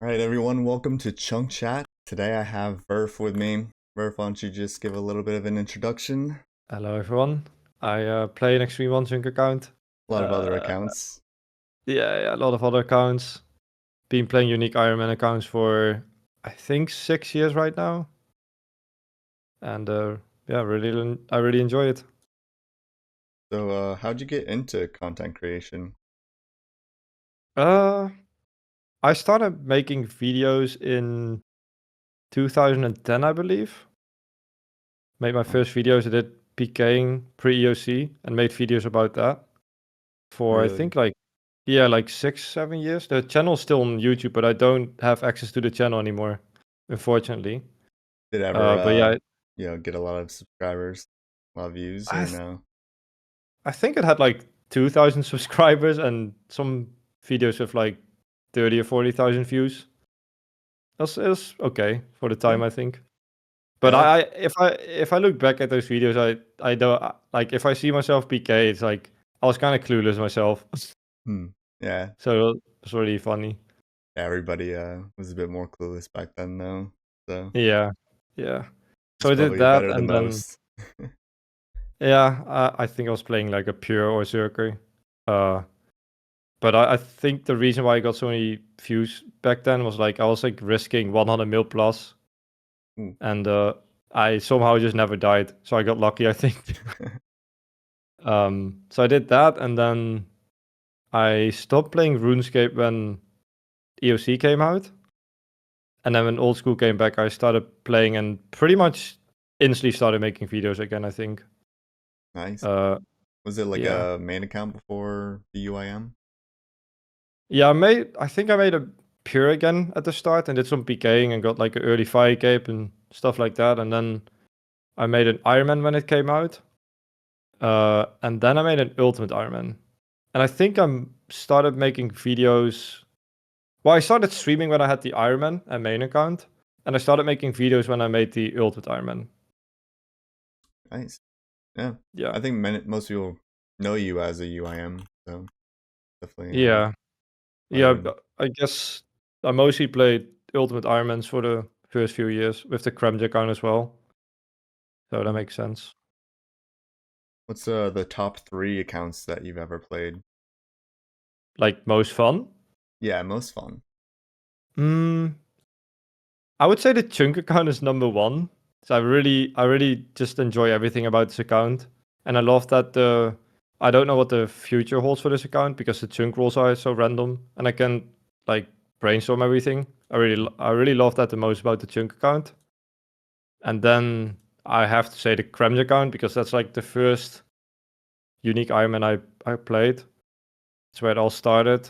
All right, everyone, welcome to Chunk Chat. Today I have Verf with me. Verf, why don't you just give a little bit of an introduction? Hello everyone. I play an Extreme OneChunk account. A lot of other Uh, accounts. yeah, a lot of other accounts. Been playing unique Ironman accounts for I think 6 years right now, and yeah, I really enjoy it. So, how'd you get into content creation? Uh, I started making videos in 2010, I believe. Made my Oh, first videos. I did PKing pre-EOC and made videos about that for I really? think like 6, 7 years. The channel's still on YouTube, but I don't have access to the channel anymore, unfortunately. Did ever, But yeah, get a lot of subscribers, a lot of views, I or th- no? I think it had like 2,000 subscribers and some videos with like 30 or 40,000 views. It was okay for the Yeah, time, I think. yeah, But if I look back at those videos, I don't like if I see myself PK, it's like I was kind of clueless myself, hmm, yeah. so it's really funny. Everybody was a bit more clueless back then, though. So Yeah, yeah. So it's I did probably that, better than and then most. yeah, I think I was playing like a pure or circle. Uh, But I think the reason why I got so many views back then was like I was like risking 100 mil plus, Ooh. and I somehow just never died. So I got lucky, I think. So I did that, and then I stopped playing RuneScape when EOC came out, and then when Old School came back, I started playing and pretty much instantly started making videos again. I think. Nice. Uh, Was it like yeah, a main account before the UIM? yeah. I think I made a pure again at the start and did some PKing and got like an early fire cape and stuff like that, and then I made an Ironman when it came out, and then I made an Ultimate Ironman. And I think I started making videos. Well, I started streaming when I had the Ironman and main account, and I started making videos when I made the Ultimate Ironman. Nice. Yeah, Yeah, I think most people know you as a UIM, so definitely yeah, why I yeah. would. I guess I mostly played Ultimate Ironmans for the first few years with the Kremj account as well, so that Mhm. makes sense. What's the top three accounts that you've ever played? Like most fun. Yeah, most fun. Hmm. I would say the chunk account is number one. So I really just enjoy everything about this account, and I love that the I don't know what the future holds for this account because the chunk rolls are so random, and I can like brainstorm everything. I really love that the most about the chunk account. And then I have to say the Kremj account because that's like the first unique Ironman I played. It's where it all started.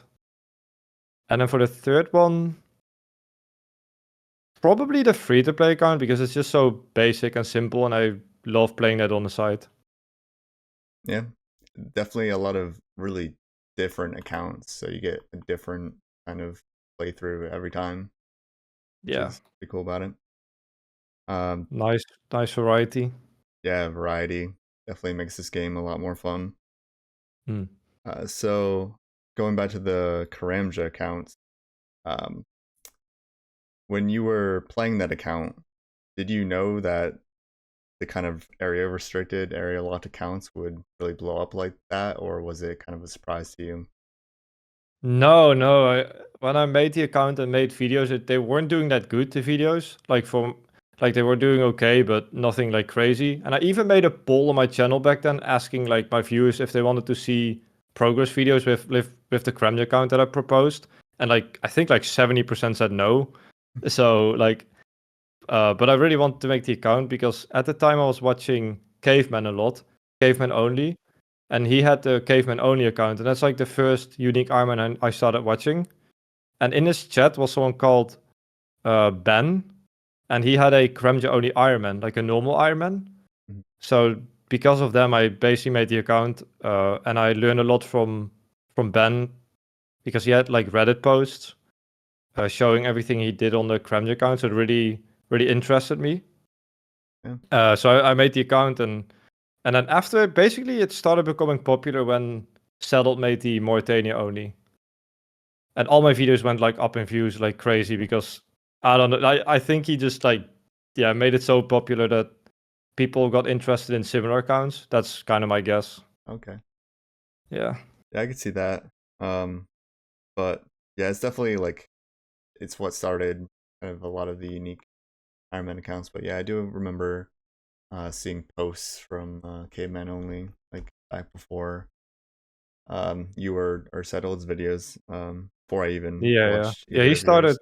And then for the third one, probably the free to play account because it's just so basic and simple, and I love playing that on the side. Yeah, definitely a lot of really different accounts, so you get a different kind of playthrough every time, which Yeah, is pretty cool about it. Um, nice, nice variety. yeah, variety definitely makes this game a lot more fun. Hmm. So going back to the Karamja accounts, um, when you were playing that account, did you know that the kind of area restricted, area locked accounts would really blow up like that, or was it kind of a surprise to you? No, no. When I made the account and made videos, they weren't doing that good. The videos, like they were doing okay, but nothing like crazy. And I even made a poll on my channel back then, asking like my viewers if they wanted to see progress videos with the Kremlin account that I proposed. And like I think like 70% said no. So like, but I really wanted to make the account because at the time I was watching Caveman a lot, Caveman only, and he had the Caveman only account, and that's like the first unique Ironman I started watching. And in his chat was someone called Ben, and he had a Kremja only Ironman, like a normal Ironman. Mhm. So because of them, I basically made the account, and I learned a lot from Ben because he had like Reddit posts showing everything he did on the Kremja account. So it really interested me. Yeah. So I made the account, and then after basically it started becoming popular when Settled made the Mauritania only. and all my videos went like up in views like crazy because I don't know. I think he just like made it so popular that people got interested in similar accounts. That's kind of my guess. Okay. Yeah. Yeah, I could see that. But yeah, it's definitely like it's what started kind of a lot of the unique Ironman accounts. But yeah, I do remember seeing posts from Caveman Only like back before you were or Settled's videos before I even Yeah, yeah. watched Yeah, either he of started yours.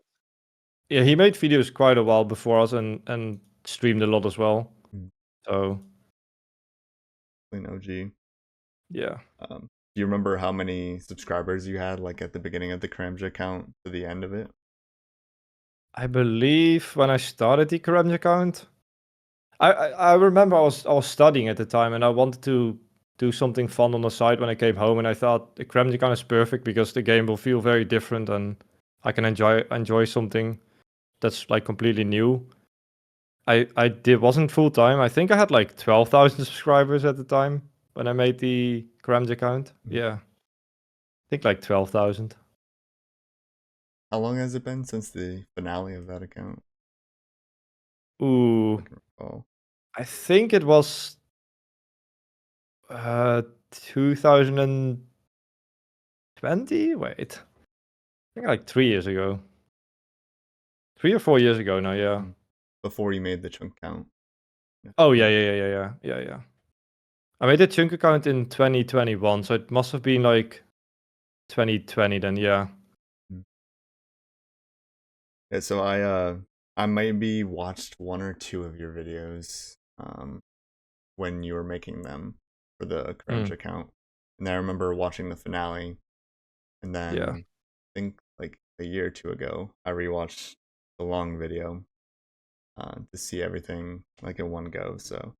he made videos quite a while before us and streamed a lot as well. Mm, So, Clean OG. yeah. Do you remember how many subscribers you had like at the beginning of the Karamja account to the end of it? I believe when I started the Karamja account, I remember I was studying at the time and I wanted to do something fun on the side when I came home, and I thought the Karamja account is perfect because the game will feel very different and I can enjoy something that's like completely new. I did wasn't full time. I think I had like 12,000 subscribers at the time when I made the Karamja account. Mhm. Yeah, I think like 12,000. How long has it been since the finale of that account? I Ooh, can recall. I think it was 2020. Wait, I think like 3 years ago, 3 or 4 years ago now. Yeah. Mm. Before you made the chunk count. Oh yeah, Yeah. yeah. I made a chunk account in 2021, so it must have been like 2020 then. Yeah. Mm. Yeah, so I maybe watched one or two of your videos when you were making them for the Karamja Mm, account. And I remember watching the finale, and yeah. then I think like a year or two ago I rewatched the long video to see everything like in one go. So,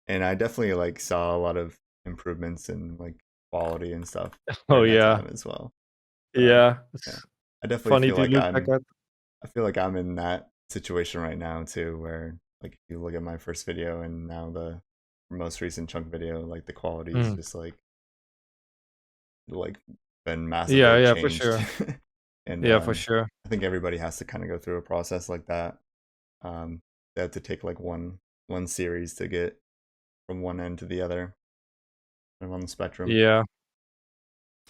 and I definitely like saw a lot of improvements in like quality and stuff Oh during that yeah. time as well. So, Yeah. yeah, It's I definitely funny feel to like look back at. I feel like I'm in that situation right now too, where like if you look at my first video and now the most recent chunk video, like the quality is Mm. just like been Yeah, massively yeah, for changed. sure. And Yeah, for sure. I think everybody has to kind of go through a process like that. They have to take like one series to get from one end to the other and on the spectrum. Yeah.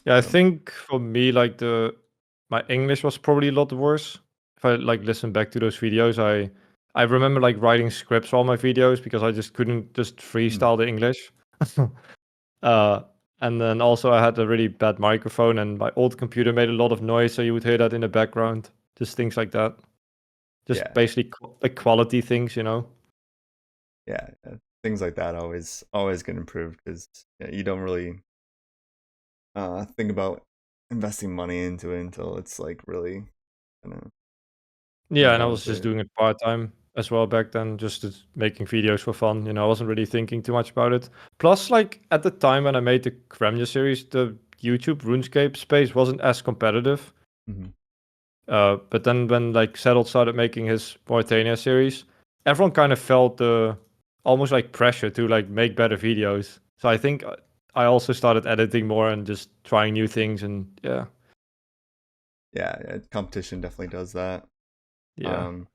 Yeah, I So, think for me, like my English was probably a lot worse. If I like listen back to those videos, I remember like writing scripts for all my videos because I just couldn't just hmm, freestyle the English. uh, and then also I had a really bad microphone, and my old computer made a lot of noise, so you would hear that in the background. Just things like that. Just yeah, basically like quality things, you know. yeah, things like that always get improved because yeah, you don't really think about investing money into it until it's like really kind of Yeah, learn and I how to was do just it. doing it part time as well back then, just making videos for fun. You know, I wasn't really thinking too much about it. Plus, like at the time when I made the Kremja series, the YouTube RuneScape space wasn't as competitive. Hmm. But then when like Settled started making his Mauritania series, everyone kind of felt the almost like pressure to like make better videos. So I think I also started editing more and just trying new things, and yeah, Yeah, competition definitely does that. yeah. Um,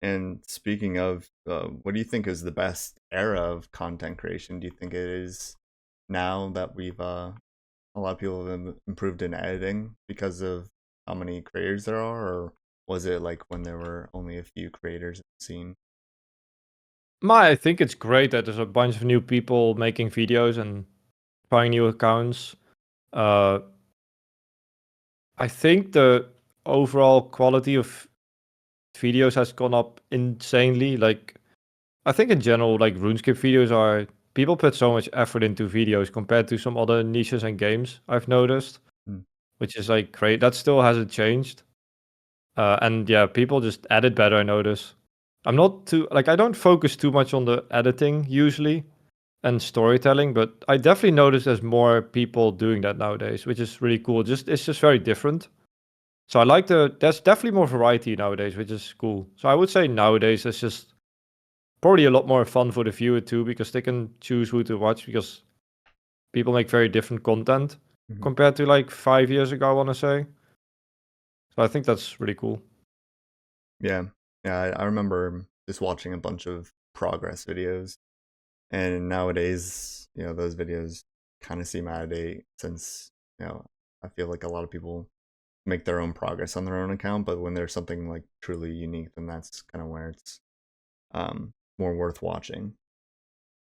and speaking of, what do you think is the best era of content creation? Do you think it is now that we've a lot of people have improved in editing because of how many creators there are, or was it like when there were only a few creators in the scene? I think it's great that there's a bunch of new people making videos and trying new accounts. Uh, I think the overall quality of videos has gone up insanely. Like, I think in general, like RuneScape videos are people put so much effort into videos compared to some other niches and games I've noticed, Mm, which is like great. That still hasn't changed. And yeah, people just edit better, I notice. I'm not too like I don't focus too much on the editing usually and storytelling, but I definitely notice there's more people doing that nowadays, which is really cool. Just it's just very different. So I like there's definitely more variety nowadays, which is cool. So I would say nowadays it's just probably a lot more fun for the viewer too, because they can choose who to watch because people make very different content mhm. compared to like 5 years ago, I want to say. So I think that's really cool. Yeah. Yeah, I remember just watching a bunch of progress videos, and nowadays, those videos kind of seem out of date since, I feel like a lot of people make their own progress on their own account, but when there's something like truly unique, then that's kind of where it's more worth watching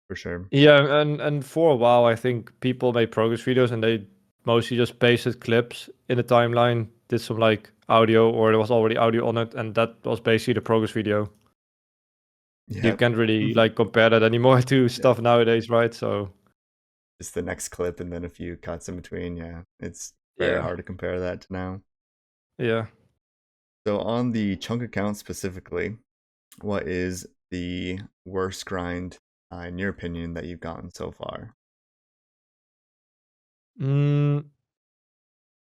for sure. Yeah, and for a while, I think people made progress videos and they mostly just pasted clips in the timeline, did some like audio, or there was already audio on it, and that was basically the progress video. You Yep. can't really like compare that anymore to Yeah. stuff nowadays, right? So Just the next clip and then a few cuts in between. Yeah, it's very yeah, hard to compare that to now. yeah. So on the chunk account specifically, what is the worst grind, in your opinion, that you've gotten so far? Mm,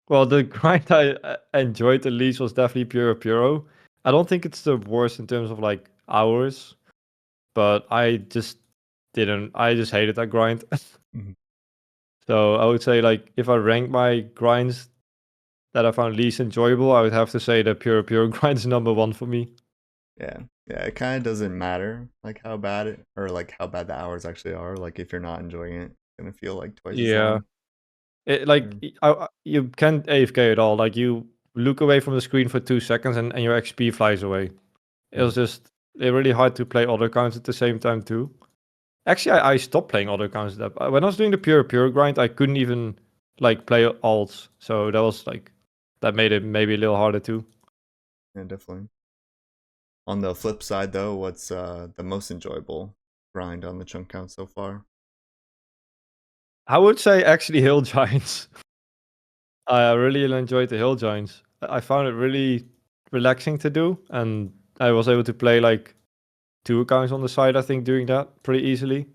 well, the grind I enjoyed the least was definitely Puro. I don't think it's the worst in terms of like hours, but I just didn't. I just hated that grind. Mhm. So I would say like if I rank my grinds that I found least enjoyable, I would have to say the Puro grind is number one for me. Yeah, yeah, it kind of doesn't matter like how bad it or like how bad the hours actually are. Like if you're not enjoying it, it's gonna feel like twice as Yeah, long. like Mm, you can't AFK at all. Like you look away from the screen for 2 seconds and your XP flies away. It was mhm. just really hard to play other accounts at the same time too. Actually, I stopped playing other accounts. When I was doing the pure grind, I couldn't even like play alts. So that was like that made it maybe a little harder too. Yeah, definitely. On the flip side, though, what's the most enjoyable grind on the chunk count so far? I would say actually hill giants. I really enjoyed the hill giants. I found it really relaxing to do, and I was able to play like 2 accounts on the side. I think doing that pretty easily.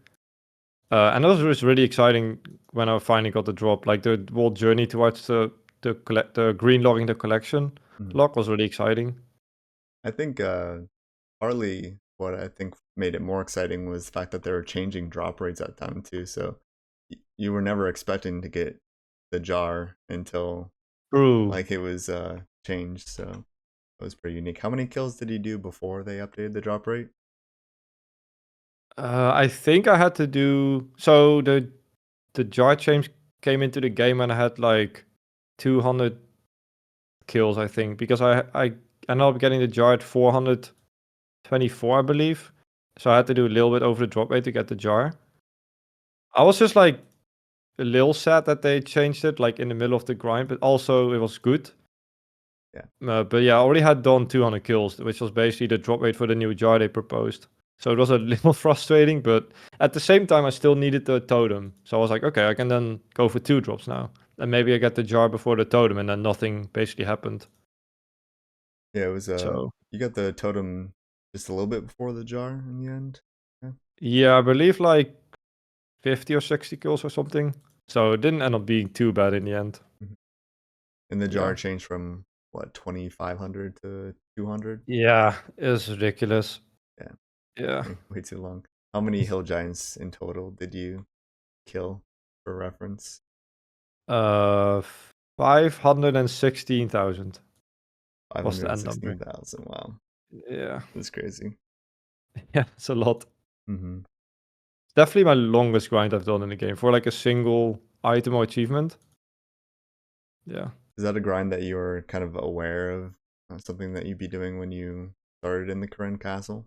And that was just really exciting when I finally got the drop. Like the whole journey towards the green logging the collection Mhm. log was really exciting. I think partly what I think made it more exciting was the fact that they were changing drop rates at time too. So you were never expecting to get the jar until True. like it was changed. So it was pretty unique. How many kills did you do before they updated the drop rate? I think I had to do so. The jar change came into the game and I had like 200 kills, I think, because I ended up getting the jar at 424, I believe. So I had to do a little bit over the drop rate to get the jar. I was just like a little sad that they changed it like in the middle of the grind, but also it was good. Yeah. But yeah, I already had done 200 kills, which was basically the drop rate for the new jar they proposed. So it was a little frustrating, but at the same time, I still needed the totem. So I was like, okay, I can then go for 2 drops now. And maybe I get the jar before the totem, and then nothing basically happened. Yeah, it was So you got the totem just a little bit before the jar in the end. Yeah. yeah, I believe like 50 or 60 kills or something. So it didn't end up being too bad in the end. Mhm. And the Yeah. jar changed from what, 2500 to 200? Yeah, it was ridiculous. Yeah. Yeah. Way too long. How many hill giants in total did you kill for reference? Uh, 516,000 was the end number. 516,000. Wow. Yeah. That's crazy. Yeah, it's a lot. Hmm. Definitely my longest grind I've done in the game for like a single item or achievement. Yeah. Is that a grind that you're kind of aware of? Something that you'd be doing when you started in the Karen Castle?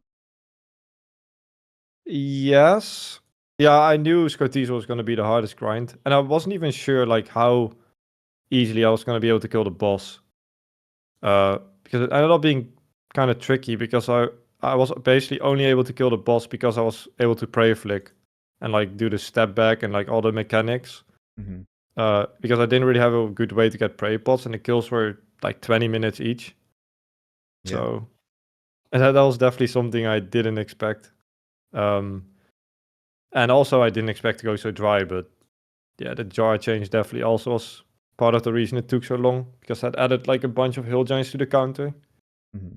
Yes. Yeah, I knew Scotizo was going to be the hardest grind, and I wasn't even sure like how easily I was going to be able to kill the boss. Because it ended up being kind of tricky because I was basically only able to kill the boss because I was able to prayer flick and like do the step back and like all the mechanics. Hmm. Because I didn't really have a good way to get prayer pots, and the kills were like 20 minutes each. Yeah. So, and that was definitely something I didn't expect. Um, and also I didn't expect to go so dry, but yeah, the jar change definitely also was part of the reason it took so long because I'd added like a bunch of hill giants to the counter. Hmm.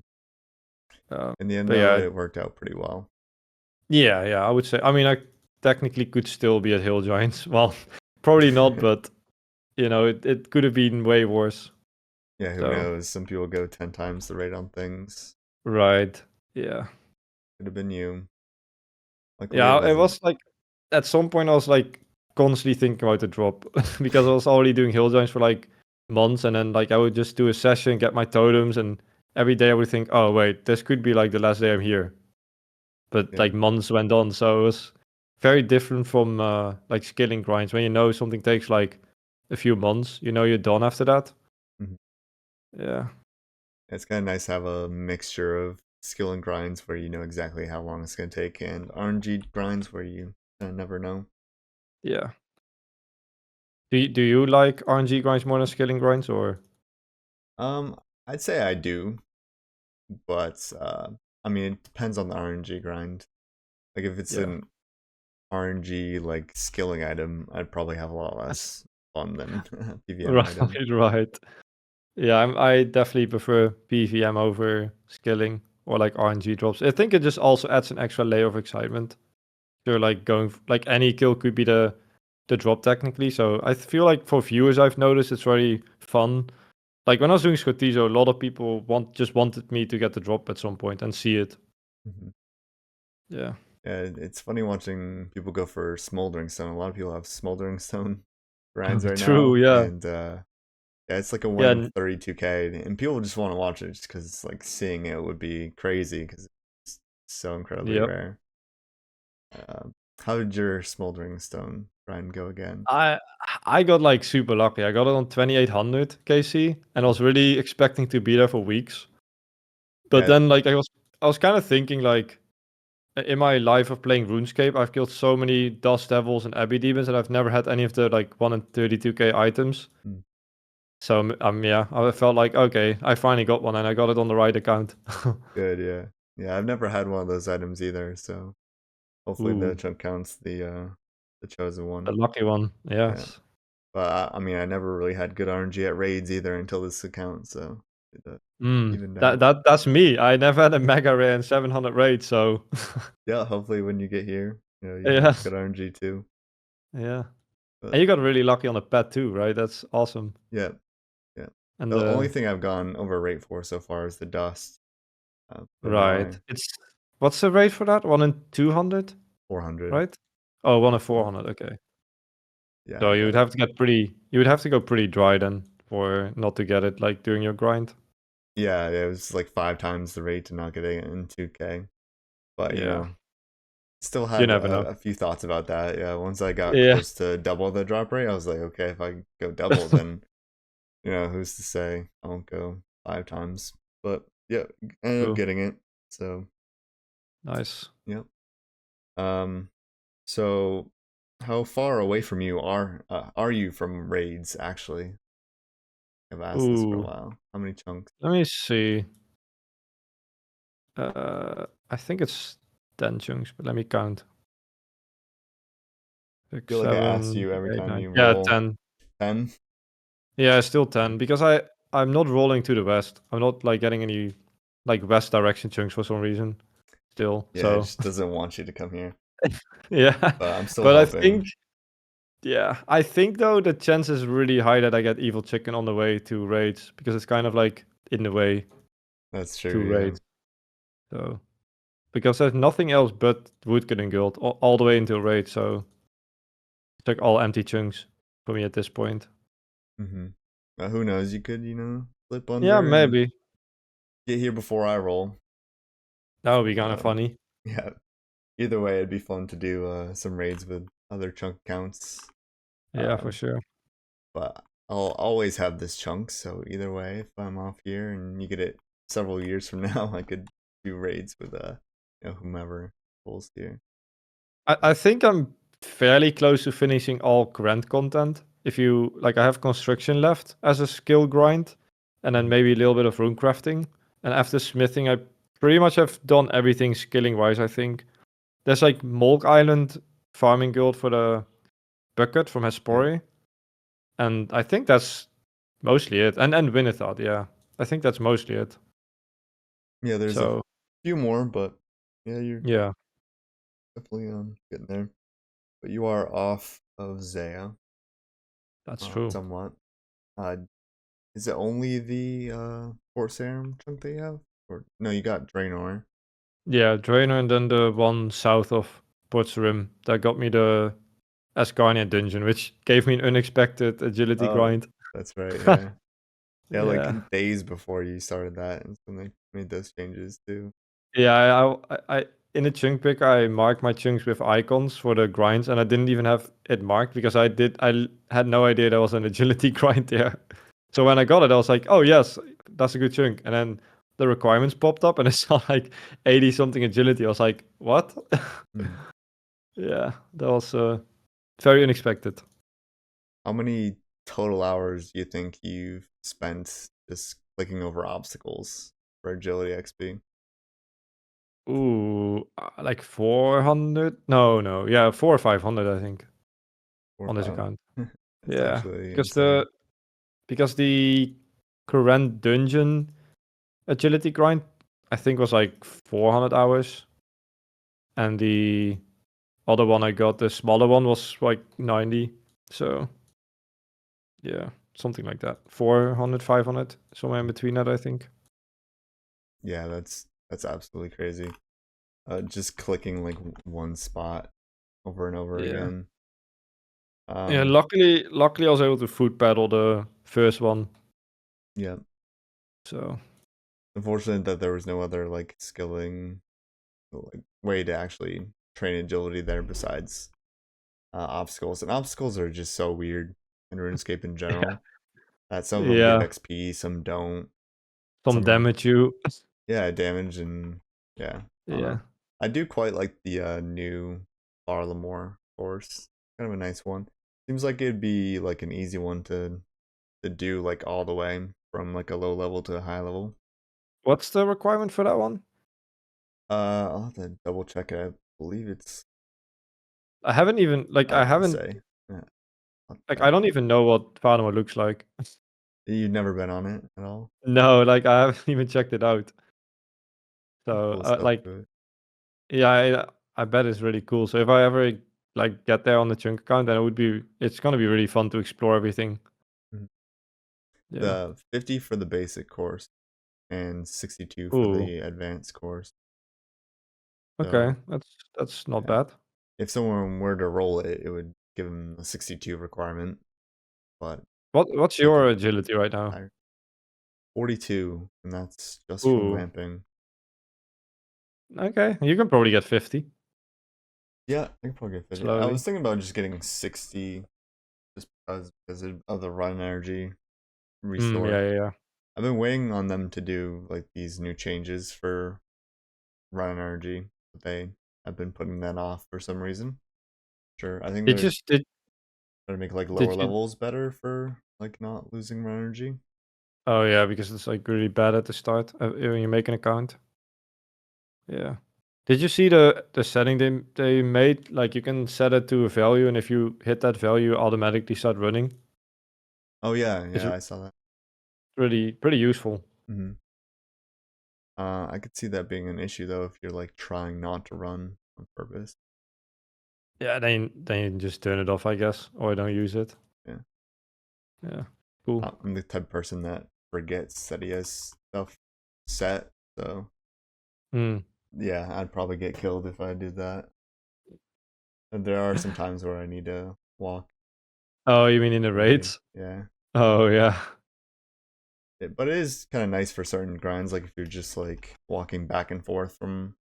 Uh, In the end, but though, yeah, it worked out pretty well. yeah, I would say. I mean, I technically could still be at hill giants. Well, probably not, but you know, it could have been way worse. Yeah, who So knows? Some people go 10 times the rate on things. right, yeah. Could have been you. Luckily, it Yeah, it wasn't. was like at some point I was like constantly thinking about the drop because I was already doing hill joints for like months, and then like I would just do a session, get my totems, and every day I would think, oh wait, this could be like the last day I'm here. But Yeah. like months went on, so it was very different from like skilling grinds. When you know something takes like a few months, you know you're done after that. Mhm. Yeah, It's kind of nice to have a mixture of skill and grinds where you know exactly how long it's going to take, and RNG grinds where you never know. yeah. Do you like RNG grinds more than skilling grinds, or? Um, I'd say I do, but I mean, it depends on the RNG grind. Like if it's Yeah. an RNG like skilling item, I'd probably have a lot less fun than PVM Right, item. right. Yeah, I definitely prefer PVM over skilling or like RNG drops. I think it just also adds an extra layer of excitement. You're like like any kill could be the drop technically. So I feel like for viewers, I've noticed it's very fun. Like when I was doing Scotizo, a lot of people just wanted me to get the drop at some point and see it. Mhm. Yeah. Yeah, it's funny watching people go for Smoldering Stone. A lot of people have Smoldering Stone grinds right True. now, Yeah. and yeah, it's like a Yeah. one in 32K, and people just want to watch it just because it's like seeing it would be crazy because it's so incredibly Yep. rare. How did your Smoldering Stone grind go again? I I got like super lucky. I got it on 2800 KC, and I was really expecting to be there for weeks. But Yeah, then like I was kind of thinking like in my life of playing RuneScape, I've killed so many Dust Devils and Abbey Demons, and I've never had any of the like 1 in 32k items. mm, So yeah, I felt like okay, I finally got one, and I got it on the right account. good, yeah. Yeah, I've never had one of those items either, so hopefully the Ooh, chunk counts the chosen the one. lucky one. Yeah. Yes. But I mean, I never really had good RNG at raids either until this account, so it evened out. That's me. I never had a mega rare in 700 raid, so Yeah, hopefully when you get here, you know, you have yes, good RNG too. yeah. And But you got really lucky on the pet too, right? That's awesome. yeah, yeah. And The only thing I've gone over rate for so far is the dust. But now right, it's what's the rate for that? 1 in 200, 400. right? Oh, 1 in So 400. Okay. yeah, So you would have to go pretty dry then for not to get it like during your grind. yeah, it was like 5 times the rate to not getting it in 2K. But you Yeah. know, still You had never know. a few thoughts about that. Yeah, once I got Yeah. close to double the drop rate, I was like, okay, if I go double, then you know, who's to say I won't go 5 times? But yeah, ended up True. getting it. So Nice. yep. Um, so how far away from you are you from raids? Actually, I've asked this for a Ooh. while. How many chunks? Let me see. I think it's 10 chunks, but let me count. I feel Six, like I asked seven, you every eight, time nine. you Yeah, roll 10. 10. Yeah, still Yeah, 10 because I'm not rolling to the west. I'm not like getting any like west direction chunks for some reason still. yeah, it So just doesn't want you to come here. yeah, But I'm still but I think hoping. yeah, I think though the chance is really high that I get evil chicken on the way to raids because it's kind of like in the way That's to true. Yeah. raids. So because there's nothing else but Woodcut and Guild all the way until raid. So it's like all empty chunks for me at this point. Mm-hmm. Who knows? You could, you know, slip Yeah, under and maybe get here before I roll. that would be kind of Um, funny. yeah. Either way, it'd be fun to do some raids with other chunk counts. Yeah, for Um, sure. but I'll always have this chunk, so either way, if I'm off here and you get it several years from now, I could do raids with you know, whomever pulls here. I think I'm fairly close to finishing all Grand content. If you like, I have construction left as a skill grind, and then Mhm. maybe a little bit of rune crafting. And after smithing, I pretty much have done everything skilling wise. I think there's like Mulk Island farming guild for the bucket from Yeah, Hespori, and I think that's mostly it. And Winnethought, yeah, I think that's mostly it. yeah. There's a So few more, but yeah, you're yeah, definitely getting there. But you are off of Zaya, that's true. somewhat. Uh, Is it only the Fort Serum chunk that you have? Or no, you got Draenor. Yeah, Draenor and then the one south of Port's Rim that got me the Asgarnia dungeon, which gave me an unexpected agility Oh, grind. that's right, yeah. Yeah, like Yeah. days before you started that, and so they made those changes too. Yeah, I in the chunk picker, I marked my chunks with icons for the grinds, and I didn't even have it marked because had no idea there was an agility grind there. So when I got it, I was like, "Oh yes, that's a good chunk." And then the requirements popped up, and I saw like 80 something agility. I was like, "What?" Mm. Yeah, that was very unexpected. How many total hours do you think you've spent just clicking over obstacles for agility XP? Ooh, like 400? No, yeah, 4 or 500, I think, 4 or on this 5? account. That's Yeah, actually because insane. the current dungeon agility grind, I think, was like 400 hours, and the other one I got, the smaller one, was like 90. So yeah, something like that. 400, 500, somewhere in between that, I think. Yeah, that's absolutely crazy. Just clicking like one spot over and over Yeah. again. Yeah, Um, luckily I was able to foot pedal the first one. yeah. So Unfortunate that there was no other like skilling like way to actually train agility there besides obstacles. And obstacles are just so weird in RuneScape in yeah, general. That some of them give yeah, XP, some don't. some Some are damage you. yeah, damage and yeah, I don't know. Yeah. I do quite like the new Barlamore course. Kind of a nice one. Seems like it'd be like an easy one to do like all the way from like a low level to a high level. What's the requirement for that one? I'll have to double check it. I believe it's I haven't even I don't want to say. Yeah, I don't even know what Fatima looks like. you've never been on it at all. No, like I haven't even checked it out. So Cool stuff like to it. yeah, I bet it's really cool. So if I ever like get there on the chunk account, then it's gonna be really fun to explore everything. Mhm. Yeah. The 50 for the basic course and 62 for Ooh. the advanced course. Okay. So That's not yeah, bad. if someone were to roll it, it would give them a 62 requirement, but What's they your can agility right now? hire 42, and that's just from Ooh. ramping. Okay. You can probably get 50 Yeah, I can probably get 50. I slowly. was thinking about just getting 60 just because of the run energy Yeah, restore. yeah, yeah. I've been waiting on them to do like these new changes for run energy, but they have been putting that off for some reason. Sure, I think Did they're you did trying to make like lower did you levels better for like not losing run energy. Oh yeah, because it's like really bad at the start when you make an account. Yeah. Did you see the setting they made? Like you can set it to a value, and if you hit that value, you automatically start running. Oh yeah, It's yeah, I saw that. really pretty useful. Hmm. I could see that being an issue though if you're like trying not to run on purpose. Yeah, then you just turn it off, I guess, or don't use it. Yeah, Yeah, cool. I'm the type of person that forgets that he has stuff set. So Hmm. yeah, I'd probably get killed if I did that. And there are some times where I need to walk Oh, you mean in the away. raids? Yeah. Oh yeah, But it is kind of nice for certain grinds, like if you're just like walking back and forth from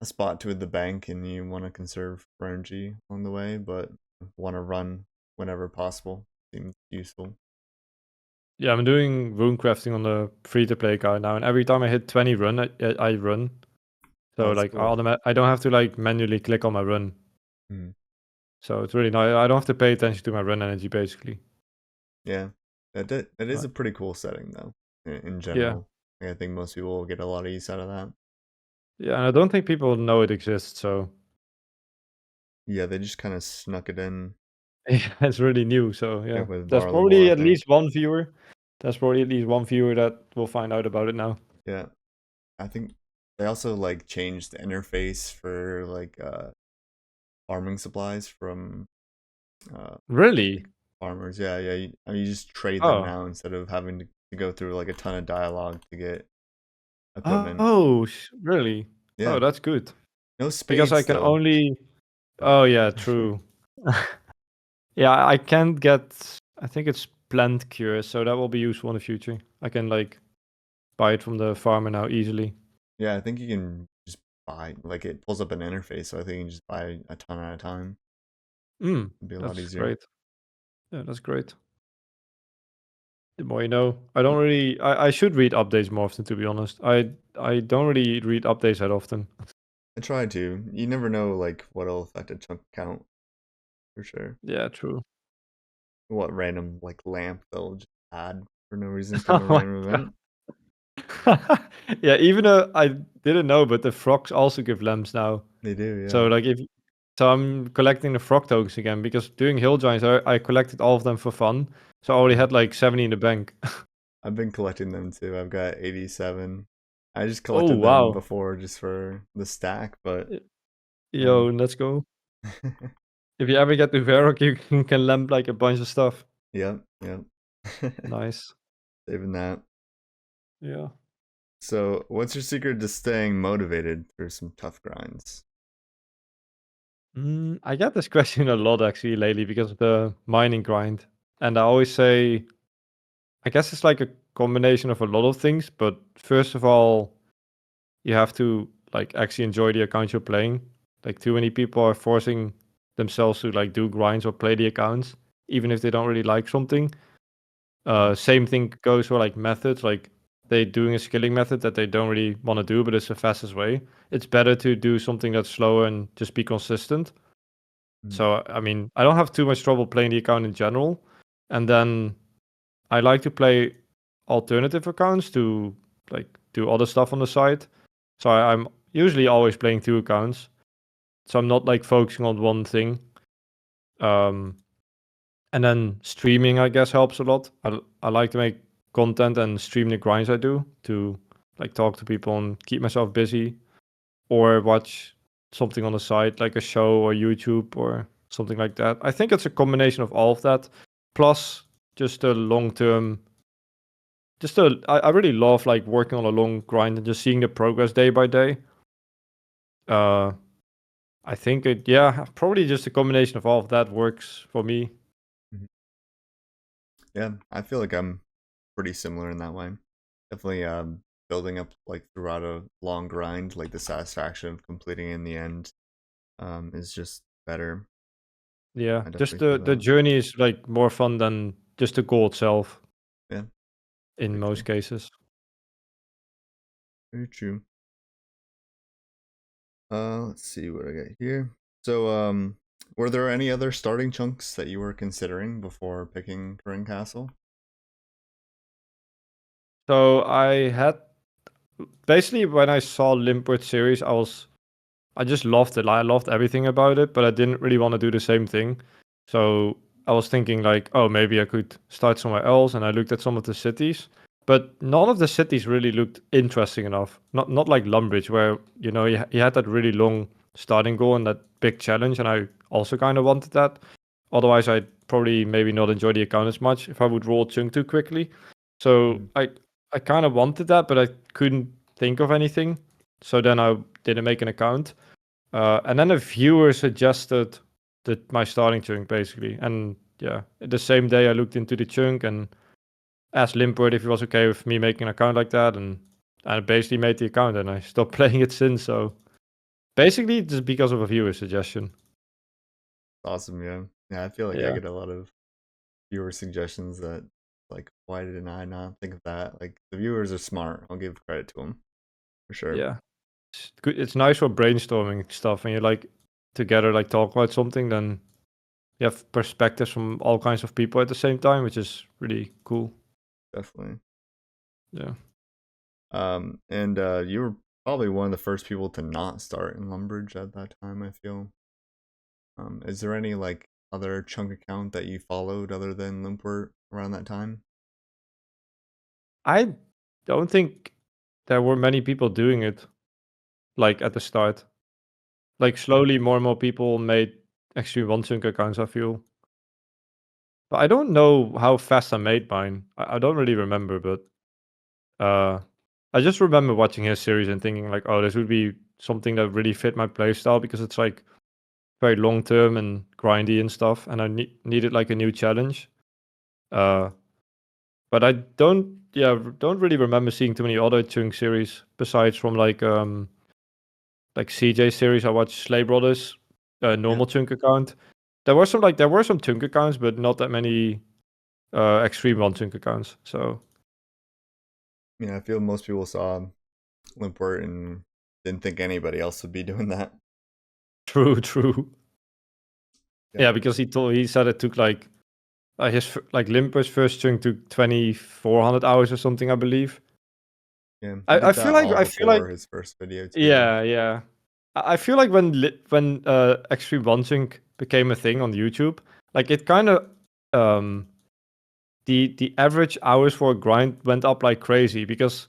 a spot to the bank and you want to conserve energy along the way, but want to run whenever possible. Seems useful. yeah. I'm doing rune crafting on the free to play card now, and every time I hit 20 run, I run. Oh, So that's like cool. I don't have to like manually click on my run. Hmm. So it's really nice. I don't have to pay attention to my run energy basically. Yeah, that is Right. a pretty cool setting though. In Yeah. general, I think most people will get a lot of use out of that. Yeah, and I don't think people know it exists, so Yeah, they just kind of snuck it in. yeah, it's really new. So Yeah, yeah, with there's Barlamore, probably I at think. least one viewer. There's probably at least one viewer that will find out about it now. Yeah, I think they also like changed the interface for like farming supplies from uh Really? like farmers. Yeah, yeah. You just trade them Oh, now instead of having to to go through like a ton of dialogue to get equipment. Oh, really? Oh, Yeah, that's good. no Because I spades can though, only. but Oh yeah, true. Yeah, I can't get. I think it's plant cures, so that will be useful in the future. I can like buy it from the farmer now easily. yeah, I think you can just buy like it pulls up an interface, so I think you can just buy a ton at a time. It'd be a lot That's easier. great. Yeah, that's great. The more you know. I don't really. I should read updates more often, to be honest. I don't really read updates that often. I try to. You never know like what'll affect a chunk count for sure. Yeah, true. What random like lamp they'll just add for no reason from Oh a my random god. event. Yeah, even I didn't know, but the frogs also give lamps now. They do, So yeah. like if so I'm collecting the frog tokens again because doing hill giants I collected all of them for fun. So I already Yeah. had like 70 in the bank. I've been collecting them too. I've got 87. I just Oh collected them wow. before just for the stack, but Y- yeah. Yo, let's go. If you ever get to Verok, you can lamp like a bunch of stuff. Yep, yep. Nice. Saving that. Yeah. So, what's your secret to staying motivated through some tough grinds? I get this question a lot actually lately because of the mining grind. And I always say, I guess it's like a combination of a lot of things, but first of all, you have to like actually enjoy the account you're playing. Like too many people are forcing themselves to like do grinds or play the accounts, even if they don't really like something. Mhm. Same thing goes for like methods, like they doing a skilling method that they don't really want to do, but it's the fastest way. It's better to do something that's slower and just be consistent. Mhm. So I mean, I don't have too much trouble playing the account in general. And then I like to play alternative accounts to like do other stuff on the side. So I'm usually always playing two accounts. So I'm not like focusing on one thing. Um, and then streaming, I guess, helps a lot. I like to make content and stream the grinds I do to like talk to people and keep myself busy or watch something on the side, like a show or YouTube or something like that. I think it's a combination of all of that, plus just a long term. I really love like working on a long grind and just seeing the progress day by day. Uh, I think yeah, probably just a combination of all of that works for me. Mhm. Yeah, I feel like I'm pretty similar in that way. Definitely building up like throughout a long grind, like the satisfaction of completing in the end is just better. Yeah, I just definitely feel the that. journey is like more fun than just the goal itself Yeah, in very most true. cases. Very true. Let's see what I got here. So, were there any other starting chunks that you were considering before picking Corinne Castle? So I had basically when I saw Limpert series, I just loved it. I loved everything about it, but I didn't really want to do the same thing. So I was thinking like, oh, maybe I could start somewhere else. And I looked at some of the cities, but none of the cities really looked interesting enough. Not like Lumbridge, where you had that really long starting goal and that big challenge, and I also kind of wanted that. Otherwise, I'd probably maybe not enjoy the account as much if I would roll chunk too quickly. So Mhm. I kind of wanted that, but I couldn't think of anything. So then I didn't make an account. And then a viewer suggested my starting chunk basically. And yeah, the same day I looked into the chunk and asked Limpert if he was okay with me making an account like that. And I basically made the account and I stopped playing it since. So basically, just because of a viewer suggestion. Awesome, yeah. Yeah, I feel like I Yeah. get a lot of viewer suggestions that, like, why didn't I not think of that? Like, the viewers are smart. I'll give credit to them for sure. Yeah. It's good. It's nice for brainstorming stuff and you like together, like talk about something. Then you have perspectives from all kinds of people at the same time, which is really cool. Definitely. Yeah. And you were probably one of the first people to not start in Lumbridge at that time, I feel. Is there any like other chunk account that you followed other than Limpwort around that time? I don't think there were many people doing it, like, at the start. Like, slowly more and more people made actually OneChunk accounts, I feel. But I don't know how fast I made mine. I don't really remember, but uh, I just remember watching his series and thinking like, oh, this would be something that really fit my playstyle because it's like very long term and grindy and stuff, and I needed like a new challenge. Uh, but I don't really remember seeing too many other chunk series besides from like CJ series. I watched Slay Brothers, Yeah, normal chunk account. There were some chunk accounts, but not that many extreme one chunk accounts. So yeah. I feel most people saw Limpwort and didn't think anybody else would be doing that. true, true. Yeah, Yeah, because he said it took like like Limper's first chunk took 2,400 hours or something, I believe. yeah. He I did feel that like all before his first video too. yeah, yeah. I feel like when Extreme One Chunk became a thing on YouTube, like it kind of um the average hours for a grind went up like crazy because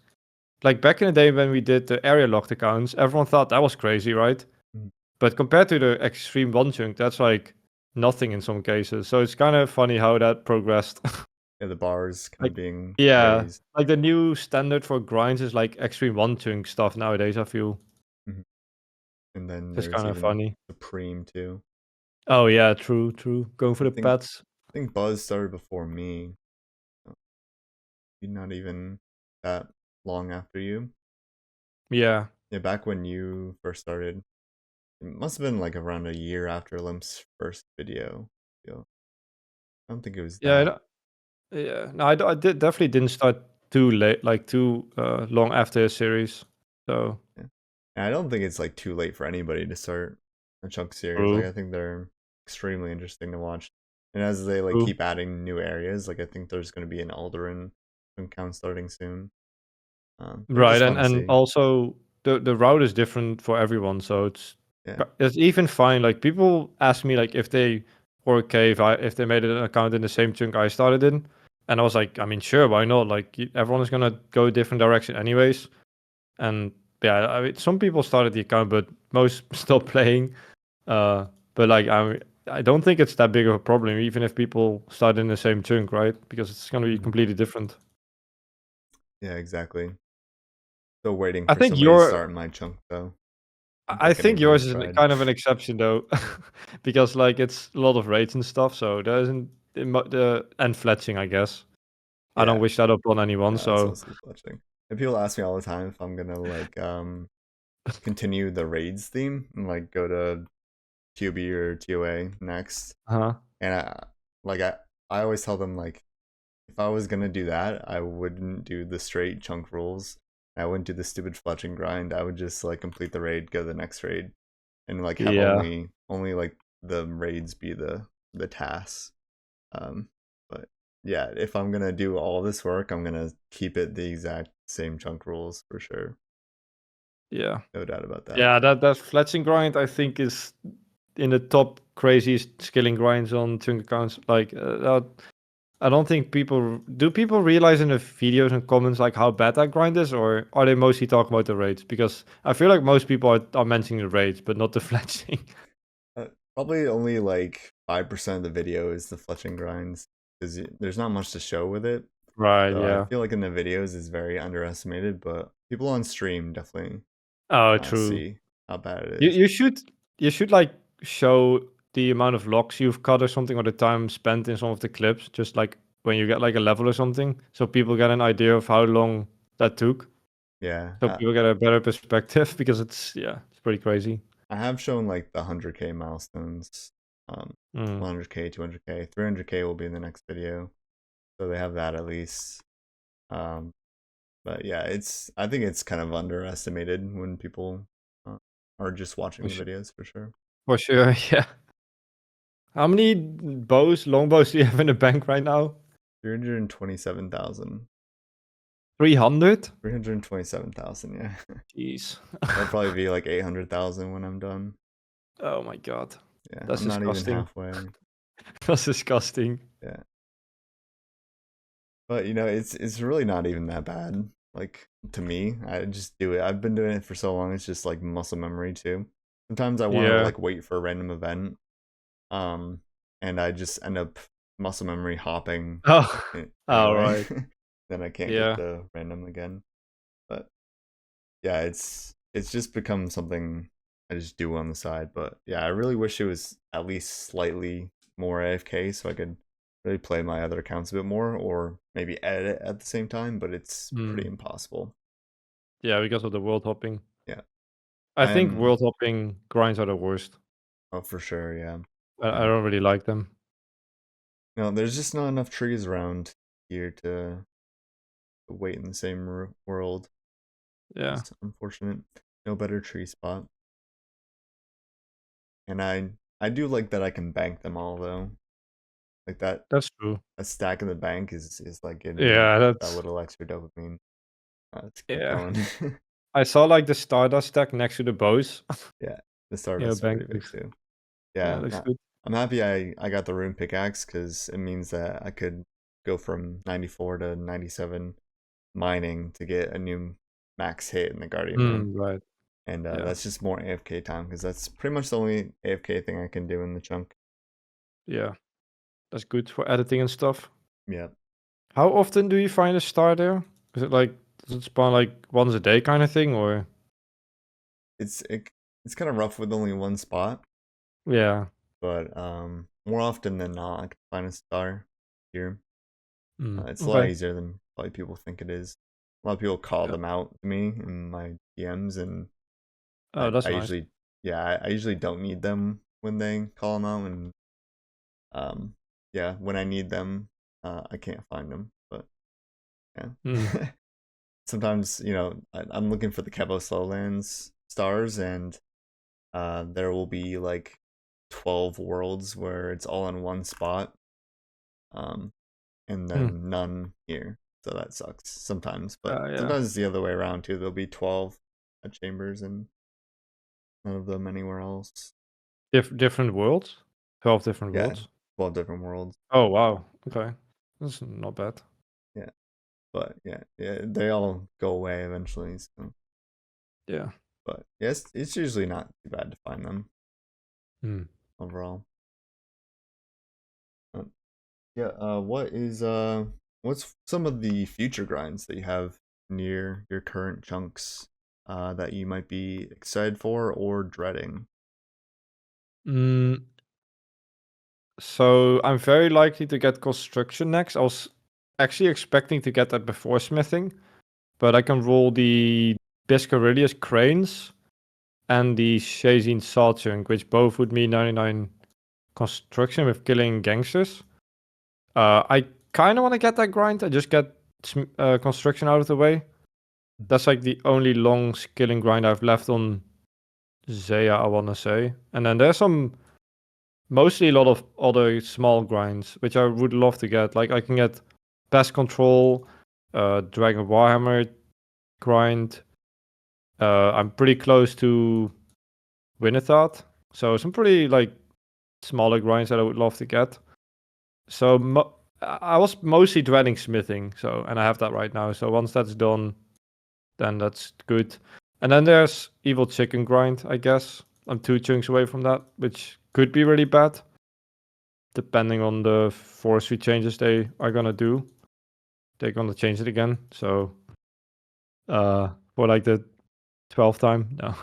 like back in the day when we did the area locked accounts, everyone thought that was crazy, right? Mhm. But compared to the Extreme One Chunk, that's like nothing in some cases. So it's kind of funny how that progressed. Yeah, the bars kind Like of being yeah, raised. like the new standard for grinds is like Extreme One Chunk stuff nowadays. I feel Mhm. And then it's there's kind of even funny. Supreme too. Oh yeah, true, true. Going for I the think pets. I think Buzz started before me. So not even that long after you. Yeah. Yeah, back when you first started, it must have been like around a year after Limp's first video. I feel. I don't think it was Yeah, that. yeah. No, I did definitely didn't start too late, like too long after the series. So Yeah. And I don't think it's like too late for anybody to start a chunk series. Like true, I think they're extremely interesting to watch. And as they like true. keep adding new areas, like I think there's going to be an Alderan chunk count starting soon. They're Right, just fun to and see. also the route is different for everyone, so Yeah. it's even fine. Like people ask me like if they were okay if they made an account in the same chunk I started in, and I was like, I mean, sure, why not? Like everyone is gonna go a different direction anyways. And yeah, I mean, some people started the account, but most stopped playing. But like I don't think it's that big of a problem, even if people start in the same chunk, right? Because it's gonna be Mhm. completely different. Yeah, exactly. Still waiting I for think somebody to your start my chunk though. I don't I think think anybody's yours is tried. kind of an exception though, because like it's a lot of raids and stuff. So there isn't the and fletching, I guess. I don't Yeah, wish that upon anyone. yeah, that's So mostly fletching. And people ask me all the time if I'm gonna like continue the raids theme and like go to QB or TOA next. uh And like I always tell them like if I was gonna do that, I wouldn't do the straight chunk rules. I wouldn't do the stupid fletching grind. I would just like complete the raid, go to the next raid, and like have yeah, only like the raids be the tasks. Um, but yeah, if I'm gonna do all this work, I'm gonna keep it the exact same chunk rules for sure. yeah, No doubt about that. yeah. That fletching grind I think is in the top craziest skilling grinds on chunk accounts. Like I don't think people realize in the videos and comments like how bad that grind is, or are they mostly talking about the raids? Because I feel like most people are mentioning the raids, but not the fletching. Probably only like 5% of the video is the fletching grinds because there's not much to show with it. Right, So I yeah. feel like in the videos is very underestimated, but people on stream definitely Oh, true. see how bad it You is. you should like show the amount of locks you've cut or something, or the time spent in some of the clips, just like when you get like a level or something, so people get an idea of how long that took. Yeah, So people get a better perspective because it's pretty crazy. I have shown like the 100K milestones, Mm. 100K, 200K, 300K will be in the next video, so they have that at least. Um, but yeah, I think it's kind of underestimated when people are just watching For the su- videos for sure. for sure, yeah. How many longbows do you have in the bank right now? 327,000. 300? 327,000, yeah. Jeez. That'll probably be like 800,000 when I'm done. Oh my god. Yeah, That's I'm not even disgusting. halfway. That's disgusting. Yeah. But it's really not even that bad. Like to me, I just do it. I've been doing it for so long. It's just like muscle memory too. Sometimes I want to Yeah. like wait for a random event, um, and I just end up muscle memory hopping Oh, all anyway. right. Then I can't get Yeah, the random again. But yeah, it's just become something I just do on the side. But yeah, I really wish it was at least slightly more AFK so I could really play my other accounts a bit more, or maybe edit at the same time. But it's pretty mm, impossible. yeah, because of the world hopping. Yeah, I I think am. world hopping grinds are the worst. Oh, for sure. Yeah. I Um, don't really like them. no, there's just not enough trees around here to wait in the same world. Yeah, It's unfortunate. No better tree spot. And I do like that I can bank them all though. Like that that's true. a stack in the bank is like giving me Yeah, that that's little extra dopamine to keep yeah. going. I saw like the Stardust stack next to the bows. Yeah, the Yeah, Stardust is bank pretty big looks too. yeah, Yeah, looks good. I'm happy I got the rune pickaxe because it means that I could go from 94 to 97 mining to get a new max hit in the Guardian rune. Right. And Yeah. that's just more AFK time because that's pretty much the only AFK thing I can do in the chunk. Yeah. That's good for editing and stuff. Yeah, How often do you find a star there? Is it like does it spawn like once a day kind of thing or it's it, it's kind of rough with only one spot, yeah. but more often than not, I can find a star here. It's a lot Okay. easier than probably people think it is. A lot of people call Yeah. them out to me in my DMs, and Oh, that's I nice. usually, yeah, I usually don't need them when they call them out, and um, yeah, when I need them, I can't find them. But Mm. yeah, sometimes I'm looking for the Kevo Slowlands stars, and there will be like 12 worlds where it's all in one spot, um, and Mm. then none here. So that sucks sometimes, but Yeah. sometimes it's the other way around too. There'll be 12 at chambers and none of them anywhere else. Different worlds? 12 different Yeah, worlds? 12 different worlds. Oh, wow. Okay. That's not bad. Yeah, but yeah, they all go away eventually. So, Yeah. but yes, it's usually not too bad to find them Mm. overall. Yeah. What's some of the future grinds that you have near your current chunks that you might be excited for or dreading? Mm, so I'm very likely to get construction next. I was actually expecting to get that before smithing, but I can roll the Biscarilius cranes and the Shazin saw chunk, which both would mean 99 construction with killing gangsters. I kind of want to get that grind. I just get construction out of the way. That's like the only long skilling grind I've left on Zaya, I want to say. And then there's mostly a lot of other small grinds, which I would love to get. Like I can get Pest Control, Dragon Warhammer grind. I'm pretty close to Winnethought. So some pretty like smaller grinds that I would love to get. So I was mostly dreading smithing. So and I have that right now. So once that's done, then that's good. And then there's Evil Chicken grind, I guess. I'm 2 chunks away from that, which could be really bad, depending on the forestry changes they are gonna do. They're gonna change it again. So for like the 12th time, no.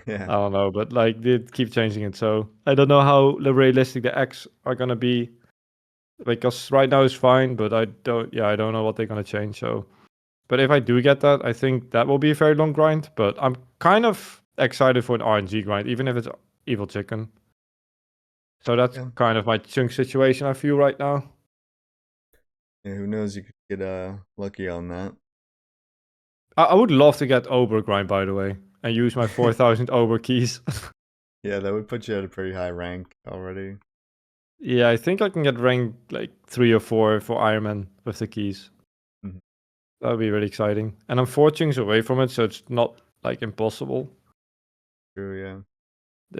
Yeah. I don't know, but like they keep changing it. So I don't know how realistic the X are gonna be because right now it's fine, but I don't know what they're gonna change. So, but if I do get that, I think that will be a very long grind. But I'm kind of excited for an RNG grind, even if it's Evil Chicken. So that's Yeah. kind of my chunk situation I feel right now. Yeah, who knows? You could get lucky on that. I would love to get Ober grind, by the way, and use my 4,000 Ober keys. Yeah, that would put you at a pretty high rank already. Yeah, I think I can get rank like 3 or 4 for Ironman with the keys. Mhm. That would be really exciting. And I'm 4 chunks away from it, so it's not like impossible. True, yeah.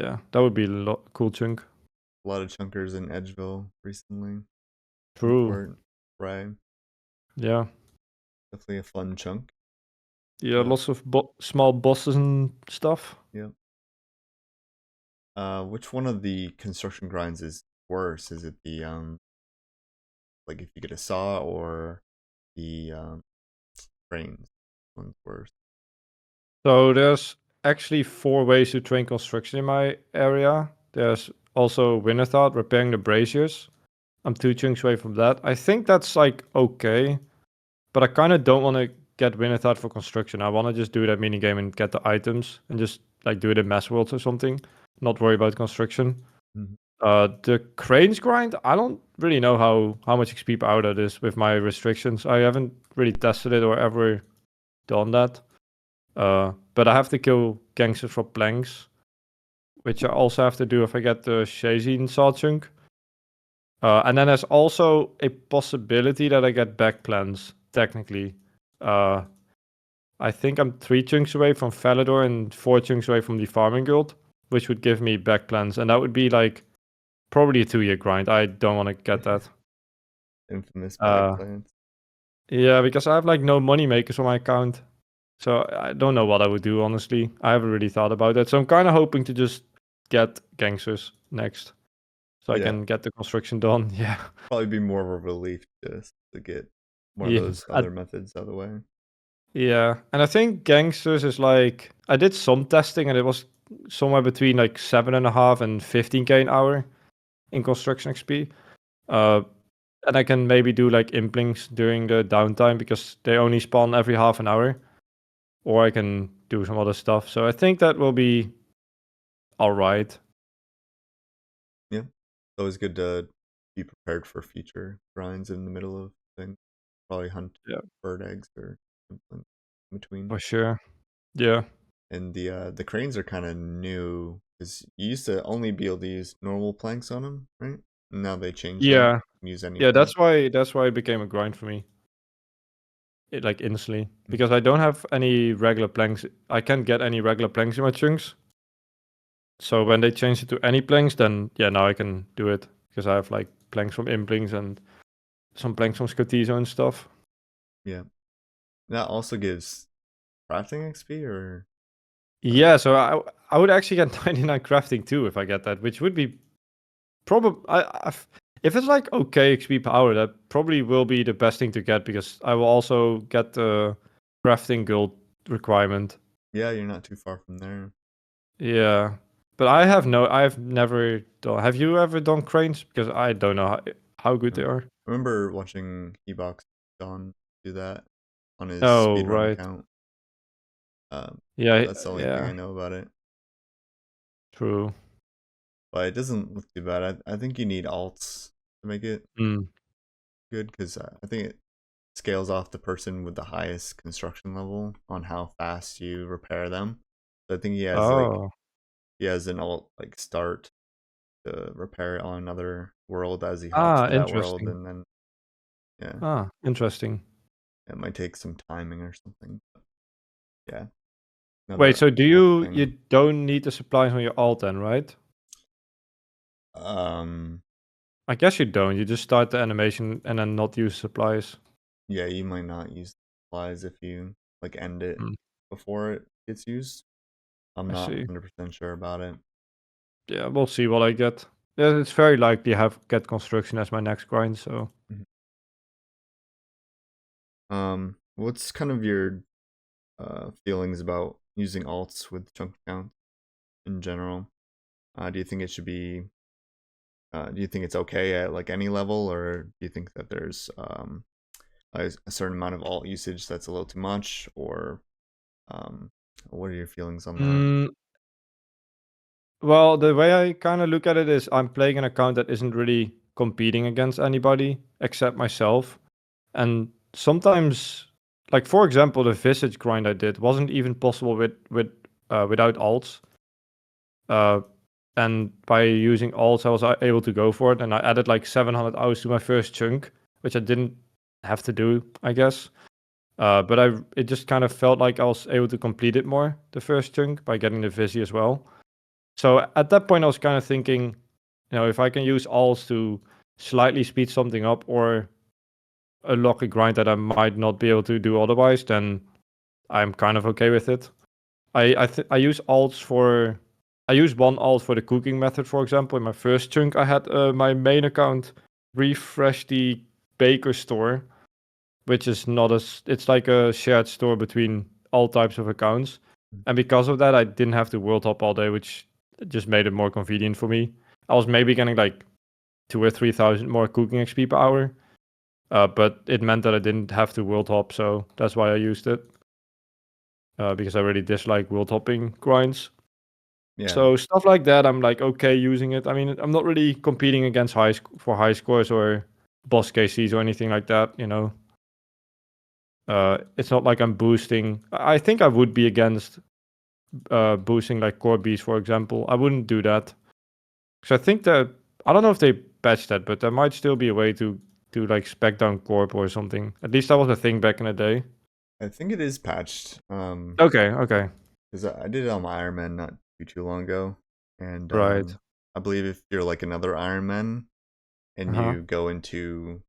Yeah, that would be a cool chunk. A lot of chunkers in Edgeville recently. True. Import, right? Yeah. Definitely a fun chunk. Yeah, Uh, lots of small bosses and stuff. yeah. Which one of the construction grinds is worse? Is it the Like if you get a saw or the cranes, one's worse. So there's actually 4 ways to train construction in my area. There's also winter thought, repairing the braziers. I'm 2 chunks away from that. I think that's like okay, but I kind of don't want to get winter thought for construction. I want to just do that mini game and get the items and just like do it in Mass Worlds or something. Not worry about construction. Mm-hmm. The cranes grind, I don't really know how much XP per hour that is with my restrictions. I haven't really tested it or ever done that. But I have to kill gangsters for planks, which I also have to do if I get the Shazin saw chunk. And then there's also a possibility that I get back plans, technically. I think I'm 3 chunks away from Falador and 4 chunks away from the Farming Guild, which would give me back plans. And that would be like probably a 2-year grind. I don't want to get that. Infamous back Uh, plans. yeah, because I have like no money makers on my account. So I don't know what I would do, honestly. I haven't really thought about that. So I'm kind of hoping to just get gangsters next. So I Yeah. can get the construction done. Yeah. Probably be more of a relief just to get more Yeah. of those other methods out of the way. Yeah. And I think gangsters is like, I did some testing and it was somewhere between like 7.5 and 15k an hour in construction XP. And I can maybe do like implings during the downtime because they only spawn every half an hour. Or I can do some other stuff. So I think that will be all right. Yeah. It's always good to be prepared for future grinds in the middle of things. Probably hunt bird eggs or something in between. For sure. Yeah. And the cranes are kind of new because you used to only be able to use normal planks on them, right? Now they changed that. Yeah. You can use any Yeah, plank. that's why it became a grind for me. It like instantly. Because I don't have any regular planks. I can't get any regular planks in my chunks. So when they changed it to any planks, then yeah, now I can do it. Because I have like planks from Implings and some planks from Scotizo and stuff. Yeah. That also gives crafting XP or Yeah, so I would actually get 99 crafting too if I get that, which would be probably if it's like okay XP per hour, that probably will be the best thing to get because I will also get the crafting guild requirement. yeah, you're not too far from there. Yeah, but I've never done. Have you ever done cranes? Because I don't know how good they are. I remember watching Ebox Don do that on his Oh, speedrun right. account. Yeah, That's the only thing I know about it. True. But it doesn't look too bad. I think you need alts to make it good because I think it scales off the person with the highest construction level on how fast you repair them. So I think he has an alt like start to repair it on another world as he hops to that world, Interesting. and then Interesting. it might take some timing or something. But yeah. Wait, so you thing. don't need the supplies on your alt then, right? I guess you don't. You just start the animation and then not use supplies. Yeah, you might not use supplies if you like end it before it gets used. I'm I not see. 100% sure about it. Yeah, we'll see what I get. Yeah, it's very likely I have get construction as my next grind, so. What's kind of your feelings about using alts with chunk count in general? Do you think it should be do you think it's okay at like any level, or do you think that there's a certain amount of alt usage that's a little too much, or what are your feelings on that? Well, the way I kind of look at it is I'm playing an account that isn't really competing against anybody except myself. And sometimes, like for example, the Visage grind I did wasn't even possible without alts. And by using alts, I was able to go for it. And I added like 700 hours to my first chunk, which I didn't have to do, I guess. But it just kind of felt like I was able to complete it more, the first chunk, by getting the Visi as well. So at that point, I was kind of thinking, if I can use alts to slightly speed something up or unlock a grind that I might not be able to do otherwise, then I'm kind of okay with it. I use alts for. I use one alt for the cooking method, for example. In my first chunk, I had my main account refresh the Baker store, which is not it's like a shared store between all types of accounts. And because of that, I didn't have to world hop all day, which just made it more convenient for me. I was maybe getting like 2 or 3,000 more cooking XP per hour, but it meant that I didn't have to world hop, so that's why I used it. Because I really dislike world hopping grinds. Yeah. So stuff like that, I'm like okay using it. I mean, I'm not really competing against for high scores or boss KCs or anything like that, you know. It's not like I'm boosting. I think I would be against boosting like core bees, for example. I wouldn't do that. Because I think that, I don't know if they patched that, but there might still be a way to like spec down corp or something. At least that was a thing back in the day. I think it is patched. Okay. Because I did it on my Ironman not too long ago, and Right. I believe if you're like another Ironman and Uh-huh. you go into,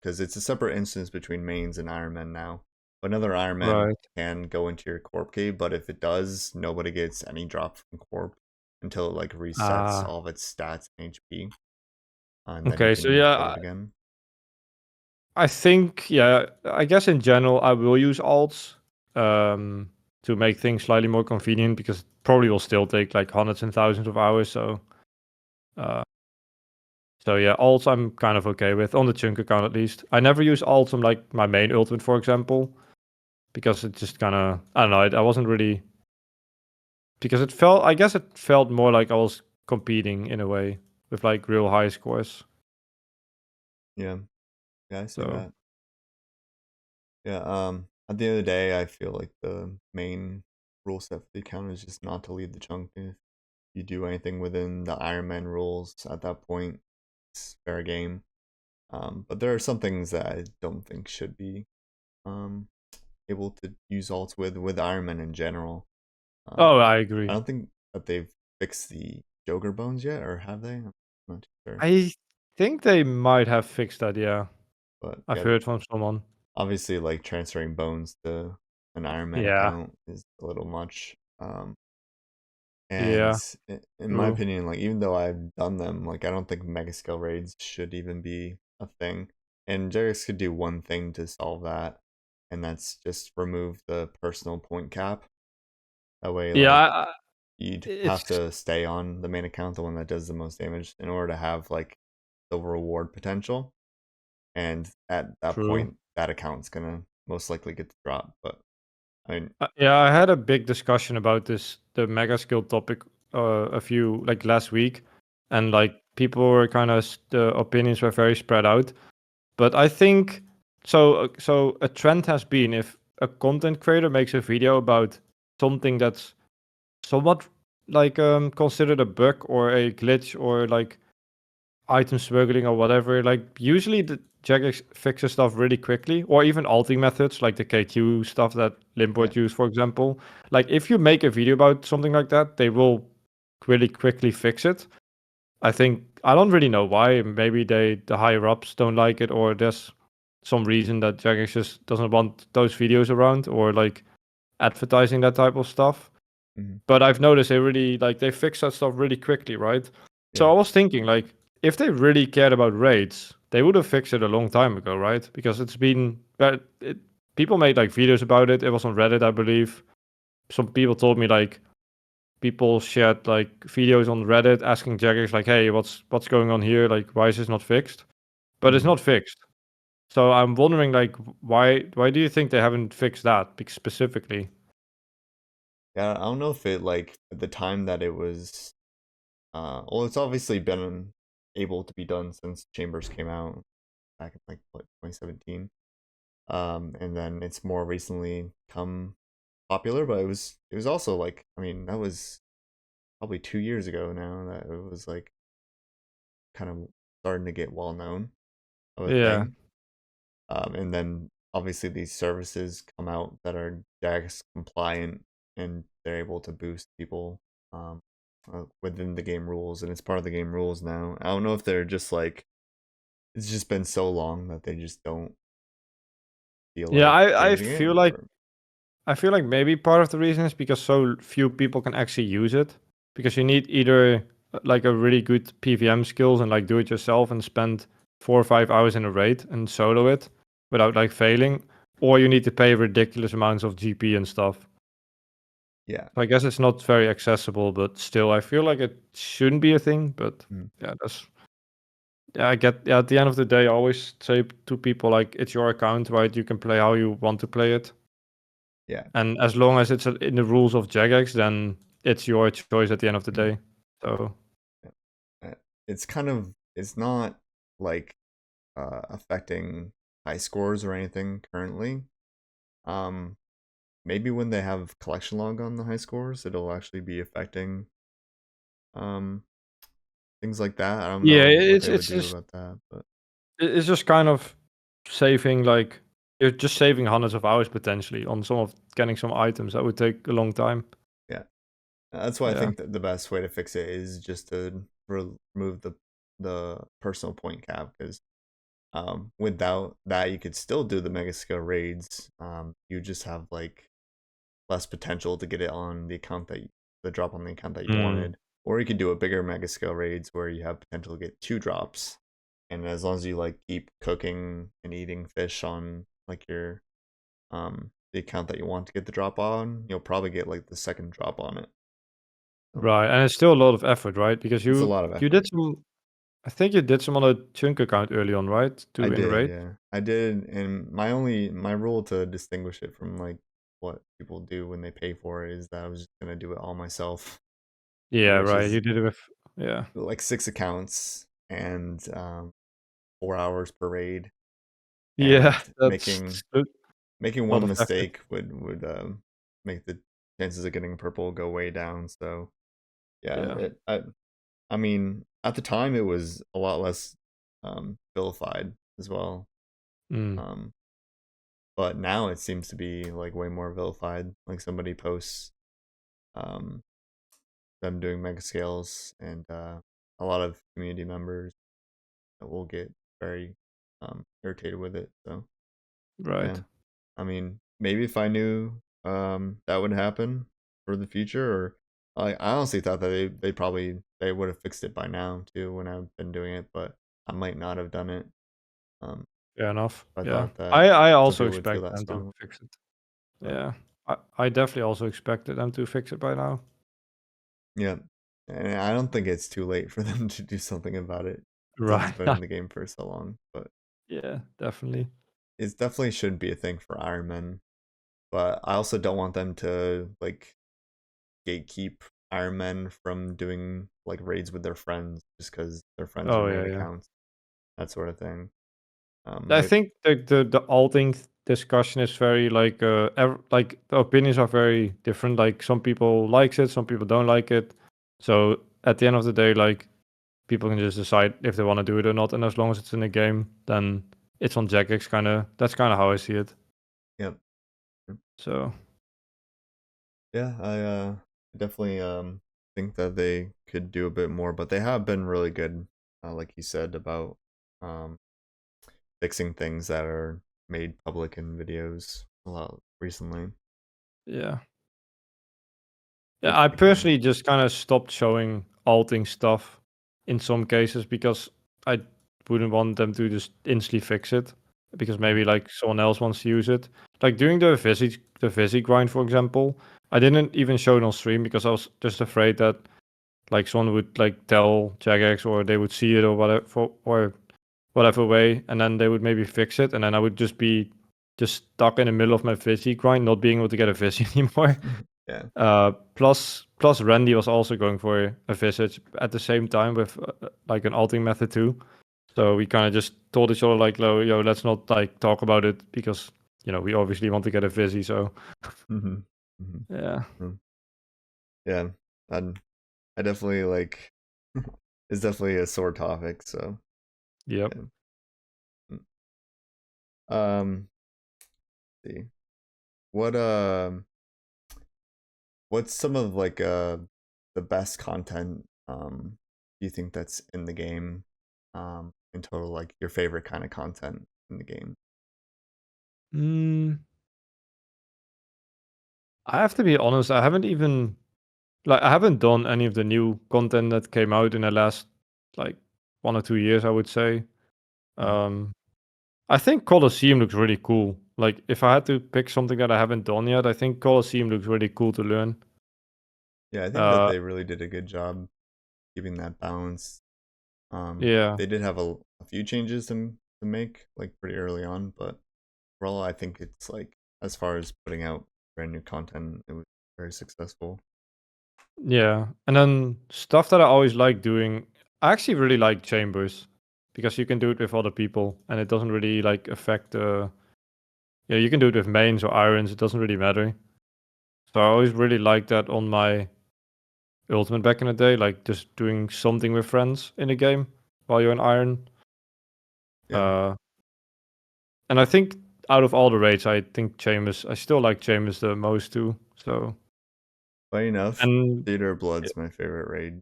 because it's a separate instance between mains and Ironman now. Another Ironman Right. can go into your corp cave, but if it does, nobody gets any drop from corp until it like resets Ah. all of its stats and HP, and then you Okay, so can get yeah, it again. I think, yeah, I guess in general, I will use alts to make things slightly more convenient because it probably will still take like hundreds and thousands of hours. Uh, so yeah, alts I'm kind of okay with on the chunk account at least. I never use alts on like my main ultimate, for example, because it just kind of, I don't know, I wasn't really, because I guess it felt more like I was competing in a way with like real high scores. Yeah, yeah, I see So that. Yeah, at the end of the day, I feel like the main rule set for the account is just not to leave the chunk. If you do anything within the Ironman rules at that point, it's fair game. But there are some things that I don't think should be um able to use alts with Ironman in general. oh, I I agree. don't think that they've fixed the Joker bones yet, or have they? I'm not too sure. I think they might have fixed that, yeah. But I've yeah, heard from someone. obviously, like transferring bones to an Ironman Yeah. account is a little much. And Yeah. in my True. opinion, like even though I've done them, like I don't think mega skill raids should even be a thing. And Jairus could do one thing to solve that, and that's just remove the personal point cap. That way, Yeah, like you'd it's have to stay on the main account, the one that does the most damage, in order to have like the reward potential. And at that true. point, that account's gonna most likely get the drop. But I mean, Yeah, I had a big discussion about this, the mega skill topic, a few like last week, and like people were kind of the opinions were very spread out. But I think so. So a trend has been if a content creator makes a video about something that's somewhat like considered a bug or a glitch or like item smuggling or whatever, like usually the Jagex fixes stuff really quickly, or even alting methods like the KQ stuff that yeah, Limport use, for example. Like if you make a video about something like that, they will really quickly fix it. I think I don't really know why. Maybe the higher ups don't like it, or there's some reason that Jagex just doesn't want those videos around, or like advertising that type of stuff. mhm, But I've noticed they really like they fix that stuff really quickly, right? So yeah, I was thinking like if they really cared about raids, they would have fixed it a long time ago, right? Because it's been people made like videos about it. It was on Reddit, I believe. Some people told me like people shared like videos on Reddit asking Jagex like, "Hey, what's going on here? Like, why is this not fixed?" But it's mhm. not fixed. So I'm wondering like why do you think they haven't fixed that specifically? Yeah. I don't know if it like at the time that it was. Well, it's obviously been able to be done since Chambers came out back in like what 2017. And then it's more recently come popular, but it was also like I mean that was probably 2 years ago now that it was like kind of starting to get well known of a Yeah. thing. And then obviously these services come out that are DAX compliant and they're able to boost people within the game rules, and it's part of the game rules now. I don't know if they're just like it's just been so long that they just don't feel Yeah, like I changing it, feel like or maybe part of the reason is because so few people can actually use it. Because you need either like a really good PVM skills and like do it yourself and spend 4 or 5 hours in a raid and solo it without like failing, or you need to pay ridiculous amounts of GP and stuff. Yeah. I guess it's not very accessible, but still, I feel like it shouldn't be a thing. But yeah, that's I get. Yeah, at the end of the day, I always say to people like, it's your account, right? You can play how you want to play it, Yeah. and as long as it's in the rules of Jagex, then it's your choice at the end of the Mhm. day. So It's kind of, it's not like affecting high scores or anything currently. Maybe when they have collection log on the high scores, it'll actually be affecting um things like that. I don't yeah, know what it's they would it's do just about that, but it's just kind of saving like you're just saving hundreds of hours potentially on some of getting some items that would take a long time. yeah. That's why I Yeah. think that the best way to fix it is just to remove the personal point cap, because without that you could still do the mega skill raids. You just have like less potential to get it on the account that the drop on the account that you Mm, wanted, or you could do a bigger mega scale raids where you have potential to get 2 drops, and as long as you like keep cooking and eating fish on like your the account that you want to get the drop on, you'll probably get like the second drop on it. So right, and it's still a lot of effort, right? Because it's a lot of you effort. did some I think you did some on a chunk account early on, right? I To in did, raid? yeah. I did, and my rule to distinguish it from like what people do when they pay for it is that I was just gonna do it all myself, Yeah, which right. is You did it with yeah. like 6 accounts and 4 hours per raid, Yeah, and that's a making lot one of effort. mistake would make the chances of getting purple go way down. So yeah, Yeah. I mean at the time it was a lot less vilified as well. Mm, Um, but now it seems to be like way more vilified. Like somebody posts um them doing mega scales, and a lot of community members will get very irritated with it. So yeah, right. I mean, maybe if I knew that would happen for the future, or I honestly thought that they probably they would have fixed it by now too when I've been doing it, but I might not have done it. Um, Fair enough. I Yeah. thought that I some also people would feel expect that them to strongly, fix it. but Yeah. I definitely also expected them to fix it by now. yeah, and I don't think it's too late for them to do something about it since it's Right. been in the game for so long. But Yeah, definitely. it definitely should be a thing for Ironmen. But I also don't want them to like gatekeep Ironmen from doing like raids with their friends just because their friends are Oh, main yeah, yeah. accounts, that sort of thing. I Maybe, think the alting discussion is very like like the opinions are very different. Like some people likes it, some people don't like it. So at the end of the day, like people can just decide if they want to do it or not. And as long as it's in the game, then it's on Jagex. That's kind of how I see it. yep. So Yeah, I definitely think that they could do a bit more, but they have been really good, like you said, about um fixing things that are made public in videos a lot recently. yeah, yeah. It's I pretty good. personally just kind of stopped showing alting stuff in some cases because I wouldn't want them to just instantly fix it because Mhm. maybe like someone else wants to use it. Like during the Visi grind, for example, I didn't even show it on stream because I was just afraid that like someone would like tell Jagex or they would see it or whatever or whatever way, and then they would maybe fix it, and then I would just be just stuck in the middle of my Visi grind, not being able to get a Visi anymore. Yeah. Plus Randy was also going for a visit at the same time with like an alting method too. So we kind of just told each other like, yo, let's not like talk about it because we obviously want to get a Visi. So hmm hmm yeah, Yeah. And I definitely like it's definitely a sore topic, so yep. yeah. Mm. Let's see. What what's some of like the best content do you think that's in the game in total, like your favorite kind of content in the game? Mm, I have to be honest. I haven't done any of the new content that came out in the last like 1 or 2 years. I would say. Mm. I think Colosseum looks really cool. Like, if I had to pick something that I haven't done yet, I think Colosseum looks really cool to learn. Yeah, I think that Uh, they really did a good job keeping that balance. yeah, They did have a few changes to make like pretty early on, but overall, I think it's like as far as putting out brand new content, it was very successful. yeah. And then stuff that I always like doing, I actually really like chambers because you can do it with other people and it doesn't really like affect the. Yeah, you can do it with mains or irons. It doesn't really matter. So I always really liked that on my ultimate back in the day, like just doing something with friends in a game while you're an iron. Yeah, Uh, and I think out of all the raids, I think Chambers. I still like Chambers the most too. So funny enough, and Theater of yeah, Blood's my favorite raid,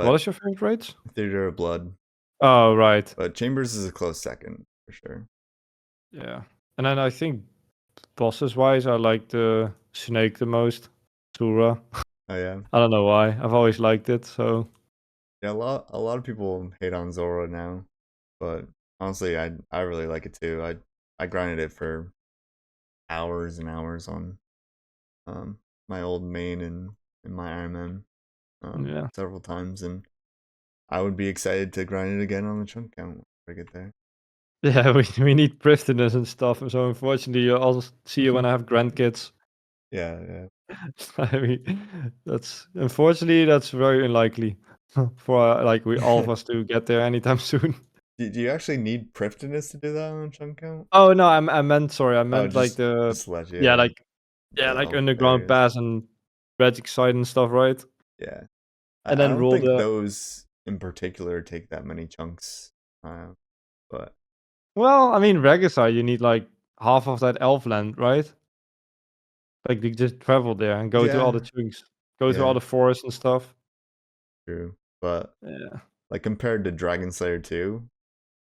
what but is your favorite raids? Theater of Blood, Oh right, but Chambers is a close second for sure. yeah. And then I think bosses wise, I like the Snake the most. Sura. Oh yeah, I don't know why. I've always liked it. So yeah. A lot of people hate on Zora now, but honestly, I really like it too. I grinded it for hours and hours on um my old main and in my Ironman yeah, several times, and I would be excited to grind it again on the chunk count when I get there. yeah. We need priestess and stuff. So unfortunately, I'll see you when I have grandkids. Yeah, yeah. I mean, that's unfortunately that's very unlikely for like we all of us to get there anytime soon. Do you actually need Prifdiness to do that on a chunk count? Oh no, I meant sorry, I Oh, meant like the just let yeah, you like yeah, the like elf underground areas. pass and magic side and stuff, right? Yeah, And I then don't roll think the those in particular take that many chunks, but well, I mean Regicide, you need like half of that elf land, right? Like you just travel there and go to all the yeah, chunks, go through all yeah, the forests and stuff. true. But Yeah. like compared to Dragon Slayer 2,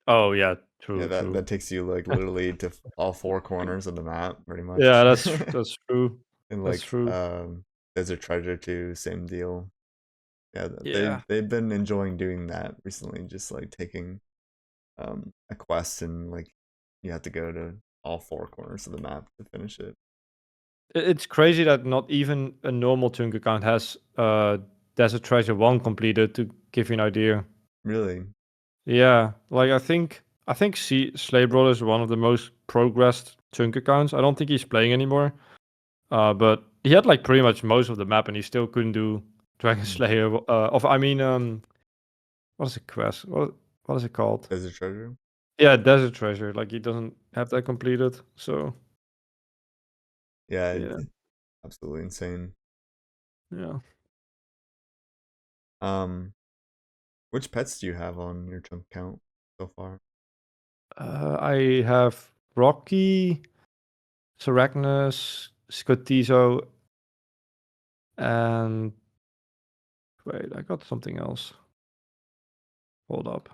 Oh yeah, yeah, true, that true. that takes you like literally to all four corners of the map, pretty Yeah, much. that's true. And That's like true. Desert Treasure 2, same deal. Yeah, Yeah. they've been enjoying doing that recently, just like taking a quest and like you have to go to all four corners of the map to finish it. It's crazy that not even a normal chunk account has Desert Treasure 1 completed to give you an idea. Really? Yeah, like I think Slay Brother is one of the most progressed chunk accounts. I don't think he's playing anymore. But he had like pretty much most of the map and he still couldn't do Dragon Hmm. Slayer of I mean what is the quest? What is it called? Desert Treasure? Yeah, Desert Treasure. Like he doesn't have that completed. So Yeah, yeah. it's absolutely insane. Yeah. Um, which pets do you have on your chunk count so far? I have Rocky, Saragnas, Scotizo, and wait, I got something else. Hold up.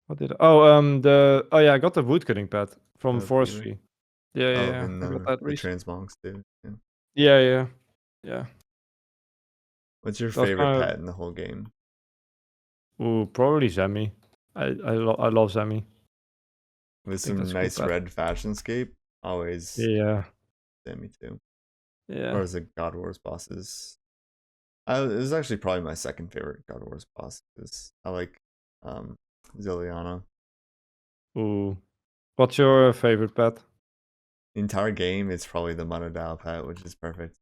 What did I, oh yeah, I got the woodcutting pad from Peter? forestry. Yeah, yeah, Oh, yeah. and I got that the recently. transmonks too. Yeah. Yeah, yeah, yeah. What's your That was favorite kind of pet in the whole game? ooh, probably Zemi. I love Zemi. I With think some that's a cool nice pet. red fashion scape, always Yeah, me too. yeah. Or as a God Wars bosses. It was actually probably my second favorite God Wars boss because I like um Ziliana. Ooh, what's your favorite pet? The entire game is probably the Monodao pet, which is perfect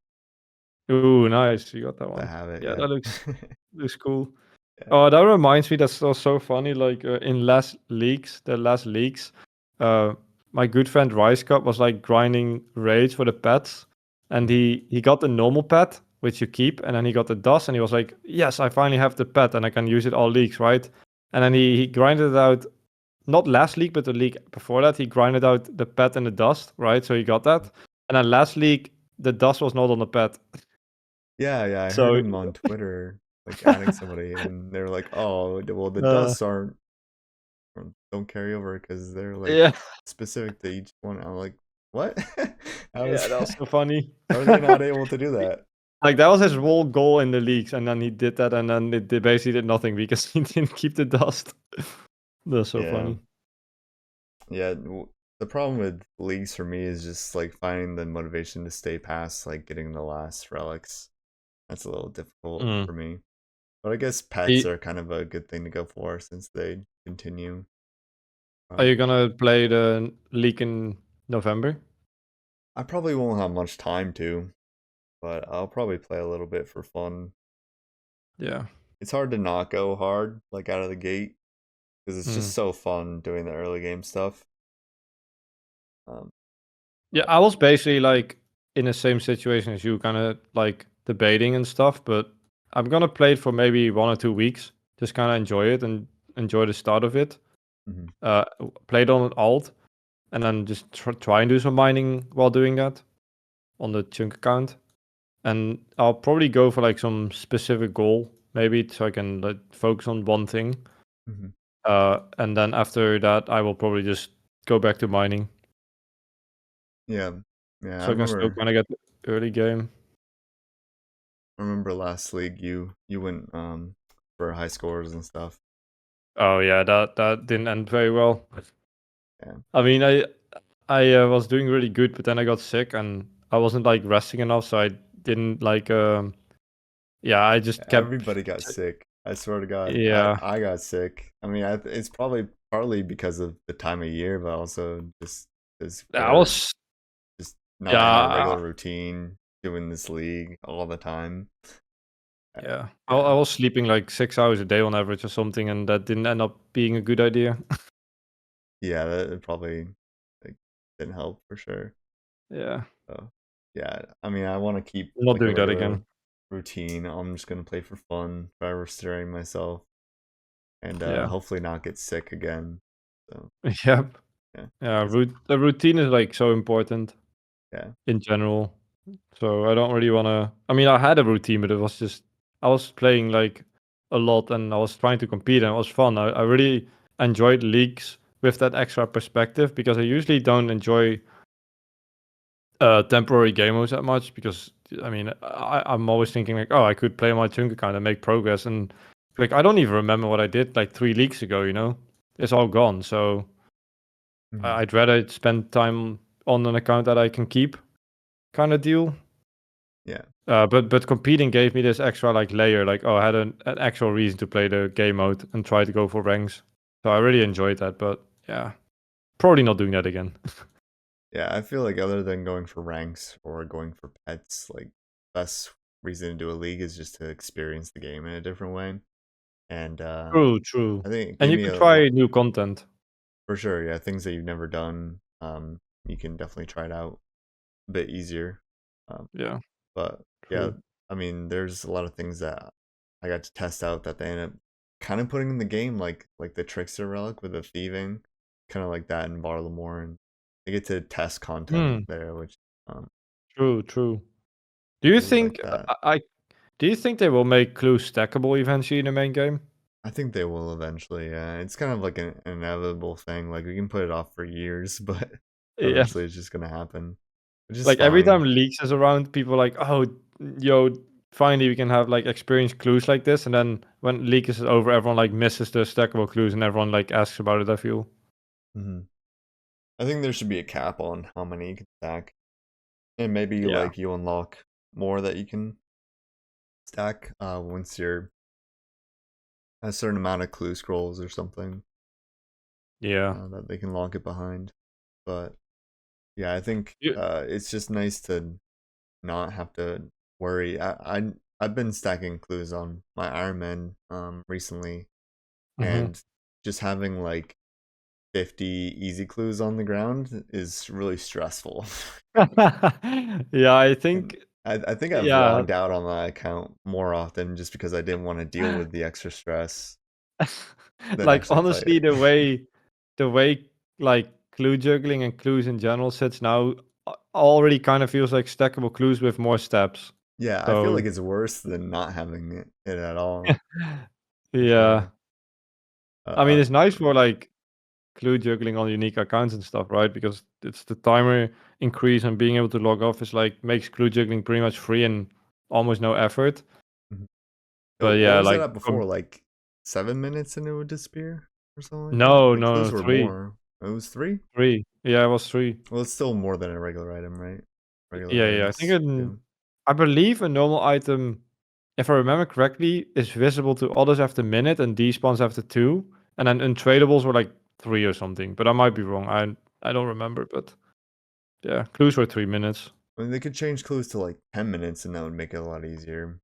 Ooh, nice. You got that to one. have it. Yeah, Yeah, that looks cool. yeah. Oh, that reminds me. That's so funny. Like in the last leaks, uh, my good friend Rice Cup was like grinding raids for the pets, and Mhm. he got the normal pet which you keep, and then he got the dust, and he was like, "Yes, I finally have the pet, and I can use it all leagues, right?" And then he grinded it out. Not last league, but the league before that, he grinded out the pet and the dust, right? So he got that, and then last league, the dust was not on the pet. Yeah, yeah. I heard So, him on Twitter, like adding somebody, and they're like, "Oh, well, the uh, dusts don't carry over because they're like yeah. specific to each one." I'm like, "What? How is Yeah, that was that? so funny. How are they not able to do that?" Like that was his whole goal in the leagues, and then he did that, and then it basically did nothing because he didn't keep the dust. That's so Yeah. funny. Yeah, the problem with leagues for me is just like finding the motivation to stay past like getting the last relics. That's a little difficult Mm. for me. But I guess pets Are are kind of a good thing to go for since they continue. are you Um, gonna play the league in November? I probably won't have much time to, but I'll probably play a little bit for fun. Yeah. It's hard to not go hard like out of the gate because it's just Mm. so fun doing the early game stuff. Um, Yeah, but I was basically like in the same situation as you, kind of like debating and stuff, but I'm gonna play it for maybe 1 or 2 weeks, just kind of enjoy it and enjoy the start of it. mhm, Play it on an alt, and then just try and do some mining while doing that on the chunk account. And I'll probably go for like some specific goal, maybe so I can like focus on one thing. mhm. And then after that, I will probably just go back to mining, Yeah, yeah. so I can still kind of get the early game. I remember last league you went for high scores and stuff. Oh yeah, that didn't end very well. Yeah, I mean, I was doing really good, but then I got sick and I wasn't like resting enough, so I didn't like. Yeah, I just kept. everybody got sick. I swear to God, Yeah, I got sick. I mean, it's probably partly because of the time of year, but also just because I we're was. just not in our Yeah, regular routine doing this league all the time. yeah. I Yeah, was sleeping like 6 hours a day on average or something, and that didn't end up being a good idea. yeah, that probably like didn't help for sure. Yeah, So yeah, I mean, I want to keep I'm not like a doing that regular again. routine. I'm just gonna play for fun, try restoring myself, and Yeah. hopefully not get sick again. So Yep. yeah, Yeah. it's, The routine is like so important yeah. in general. So I don't really wanna. I mean, I had a routine, but it was just I was playing like a lot, and I was trying to compete, and it was fun. I really enjoyed leagues with that extra perspective because I usually don't enjoy temporary game modes that much because I mean I'm always thinking like, oh, I could play my chunk account and make progress, and like I don't even remember what I did like 3 leagues ago. It's all gone. So Mhm. I'd rather spend time on an account that I can keep, kind of deal. Yeah, But competing gave me this extra like layer, like oh, I had an actual reason to play the game mode and try to go for ranks. So I really enjoyed that. But yeah, probably not doing that again. yeah. I feel like other than going for ranks or going for pets, like best reason to do a league is just to experience the game in a different way. And True, true. I think it And gave you me can a lot try new content. for sure. Yeah, things that you've never done. You can definitely try it out a bit easier. Um, Yeah, but yeah, true. I mean, there's a lot of things that I got to test out that they end up kind of putting in the game, like the trickster relic with the thieving, kind of like that in Barlamore, and they get to test content Hmm. there, which um True, true. Do I you really like think that. do you think they will make clues stackable eventually in the main game? I think they will eventually. Yeah, it's kind of like an inevitable thing. Like we can put it off for years, but Yeah. eventually it's just gonna happen, which is Like every time fine. leaks is around, people are like, oh, yo, finally we can have like experienced clues like this. And then when leak is over, everyone like misses the stackable clues and everyone like asks about it. I feel. Hmm. I think there should be a cap on how many you can stack, and maybe Yeah. like you unlock more that you can stack once you're a certain amount of clue scrolls or something Yeah. that they can lock it behind. But yeah, I think You, it's just nice to not have to worry. I've been stacking clues on my Ironman recently, mhm. and just having like 50 easy clues on the ground is really stressful. Yeah, I And think. I think I've Yeah. logged out on my account more often just because I didn't want to deal with the extra stress than Like actually play honestly, it. the way like clue juggling and clues in general sits now already kind of feels like stackable clues with more steps. Yeah, I feel So like it's worse than not having it at all, for yeah, sure. I mean Uh, it's nice for like clue juggling on unique accounts and stuff, right? Because it's the timer increase and being able to log off is like makes clue juggling pretty much free, and almost no effort. Mhm. So But what yeah, was it like at before? Like 7 minutes and it would disappear or something like that? no, The no, clues no, were three, more. It was three? three. Yeah, it was three. Well, it's still more than a regular item, right? Regular Yeah, yeah. I think items too. I believe a normal item, if I remember correctly, is visible to others after minute and despawns after 2, and then untradables were like 3 or something. But I might be wrong. I don't remember, but yeah, clues were 3 minutes. I mean, they could change clues to like 10 minutes and that would make it a lot easier.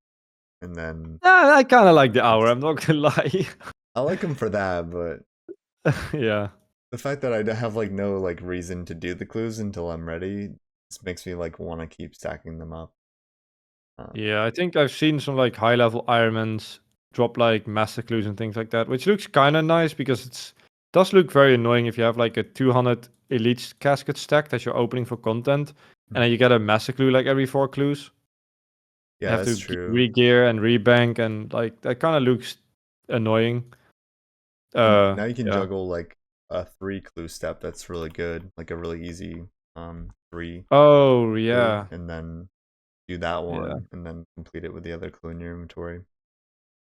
And then Yeah, I kind of like the hour. it's, I'm not gonna lie. I like them for that, but Yeah. the fact that I have like no like reason to do the clues until I'm ready just makes me like want to keep stacking them up. Um, Yeah, I think I've seen some like high level Ironmans drop like master clues and things like that, which looks kind of nice because it does look very annoying if you have like a 200 elite casket stack that you're opening for content, and then you get a master clue like every 4 clues. You yeah, have that's to true. re-gear and rebank, and like that kind of looks annoying. And now you can Yeah. juggle like a 3 clue step that's really good, like a really easy 3 Oh clue, yeah, and then do that yeah, one and then complete it with the other clue in your inventory.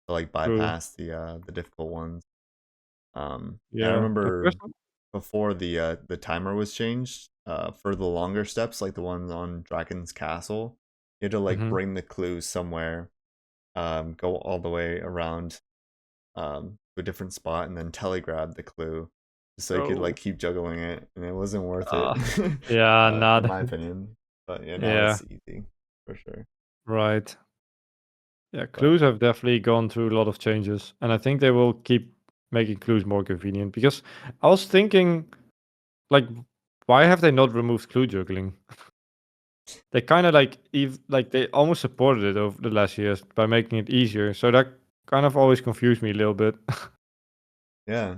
To like true. bypass the difficult ones. And I Yeah, but remember person. before the timer was changed, for the longer steps, like the ones on Dragon's Castle, you had to like Hmm. bring the clues somewhere, go all the way around to a different spot and then telegrab the clue just so you could Oh, like keep juggling it, and it wasn't worth it, uh, yeah, in not. my opinion. But yeah, now Yeah, it's easy for sure. right. Yeah, But clues have definitely gone through a lot of changes, and I think they will keep making clues more convenient because I was thinking, like, why have they not removed clue juggling? They kind of like they almost supported it over the last years by making it easier, so that kind of always confused me a little bit. yeah,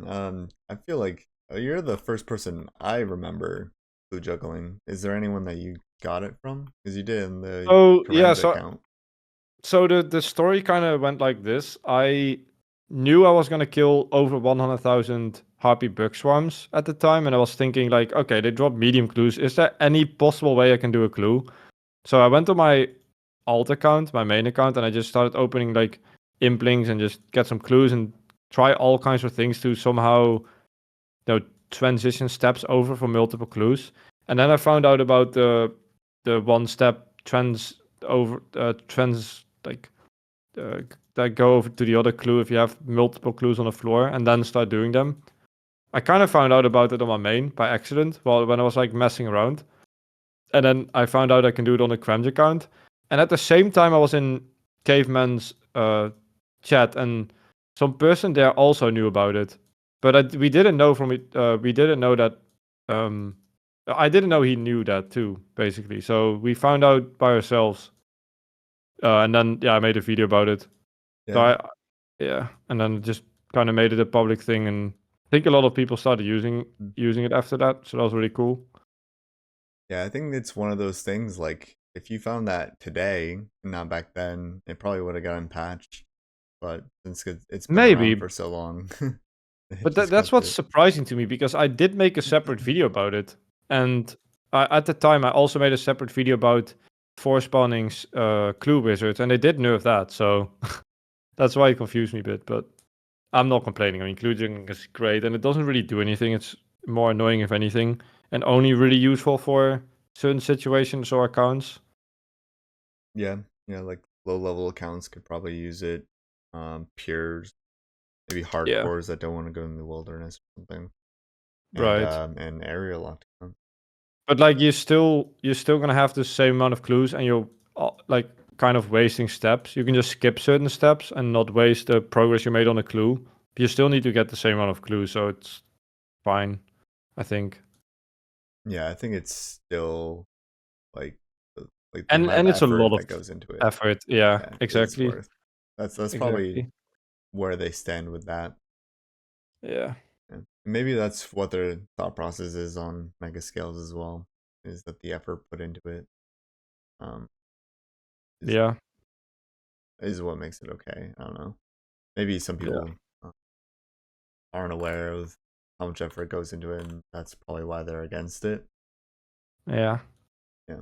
I feel like you're the first person I remember clue juggling. Is there anyone that you got it from? Because you did in the Oh yeah, Karamja account. so the story kind of went like this. I knew I was gonna kill over 100,000 harpy bug swarms at the time, and I was thinking like, okay, they drop medium clues. Is there any possible way I can do a clue? So I went to my alt account, my main account, and I just started opening like imp links and just get some clues and try all kinds of things to somehow, transition steps over for multiple clues. And then I found out about the one step trans like that go over to the other clue if you have multiple clues on the floor and then start doing them. I kind of found out about it on my main by accident while when I was like messing around. And then I found out I can do it on the Cramj account. And at the same time I was in Caveman's chat and some person there also knew about it. But we didn't know from it we didn't know that um I didn't know he knew that too, basically. So we found out by ourselves. And then yeah, I made a video about it. So Yeah. yeah, and then just kind of made it a public thing, and I think a lot of people started Mm. using it after that. So that was really cool. Yeah, I think it's one of those things like if you found that today and not back then, it probably would have gotten patched. But since it's been around Maybe, for so long, it but just that's got what's to. surprising to me because I did make a separate video about it, and at the time I also made a separate video about four spawning clue wizards, and they did nerf that. So that's why it confused me a bit. But I'm not complaining. I mean, clue juggling is great, and it doesn't really do anything. It's more annoying if anything, and only really useful for certain situations or accounts. Yeah, yeah, like low level accounts could probably use it. Peers, maybe Yeah. hardcores that don't want to go in the wilderness or something, Right. and area locked accounts. But like you're still gonna have the same amount of clues, and you're like kind of wasting steps. You can just skip certain steps and not waste the progress you made on a clue. But you still need to get the same amount of clues, so it's fine, I think. Yeah, I think it's still like the And amount of it's a effort lot of that goes into it. effort. Yeah, Yeah, is exactly, worth. That's probably exactly. where they stand with that. Yeah, Yeah. Maybe that's what their thought process is on mega scales as well. Is that the effort put into it um, is yeah, is what makes it okay. I don't know. Maybe some yeah, people aren't aware of how much effort goes into it, and that's probably why they're against it. yeah. Yeah,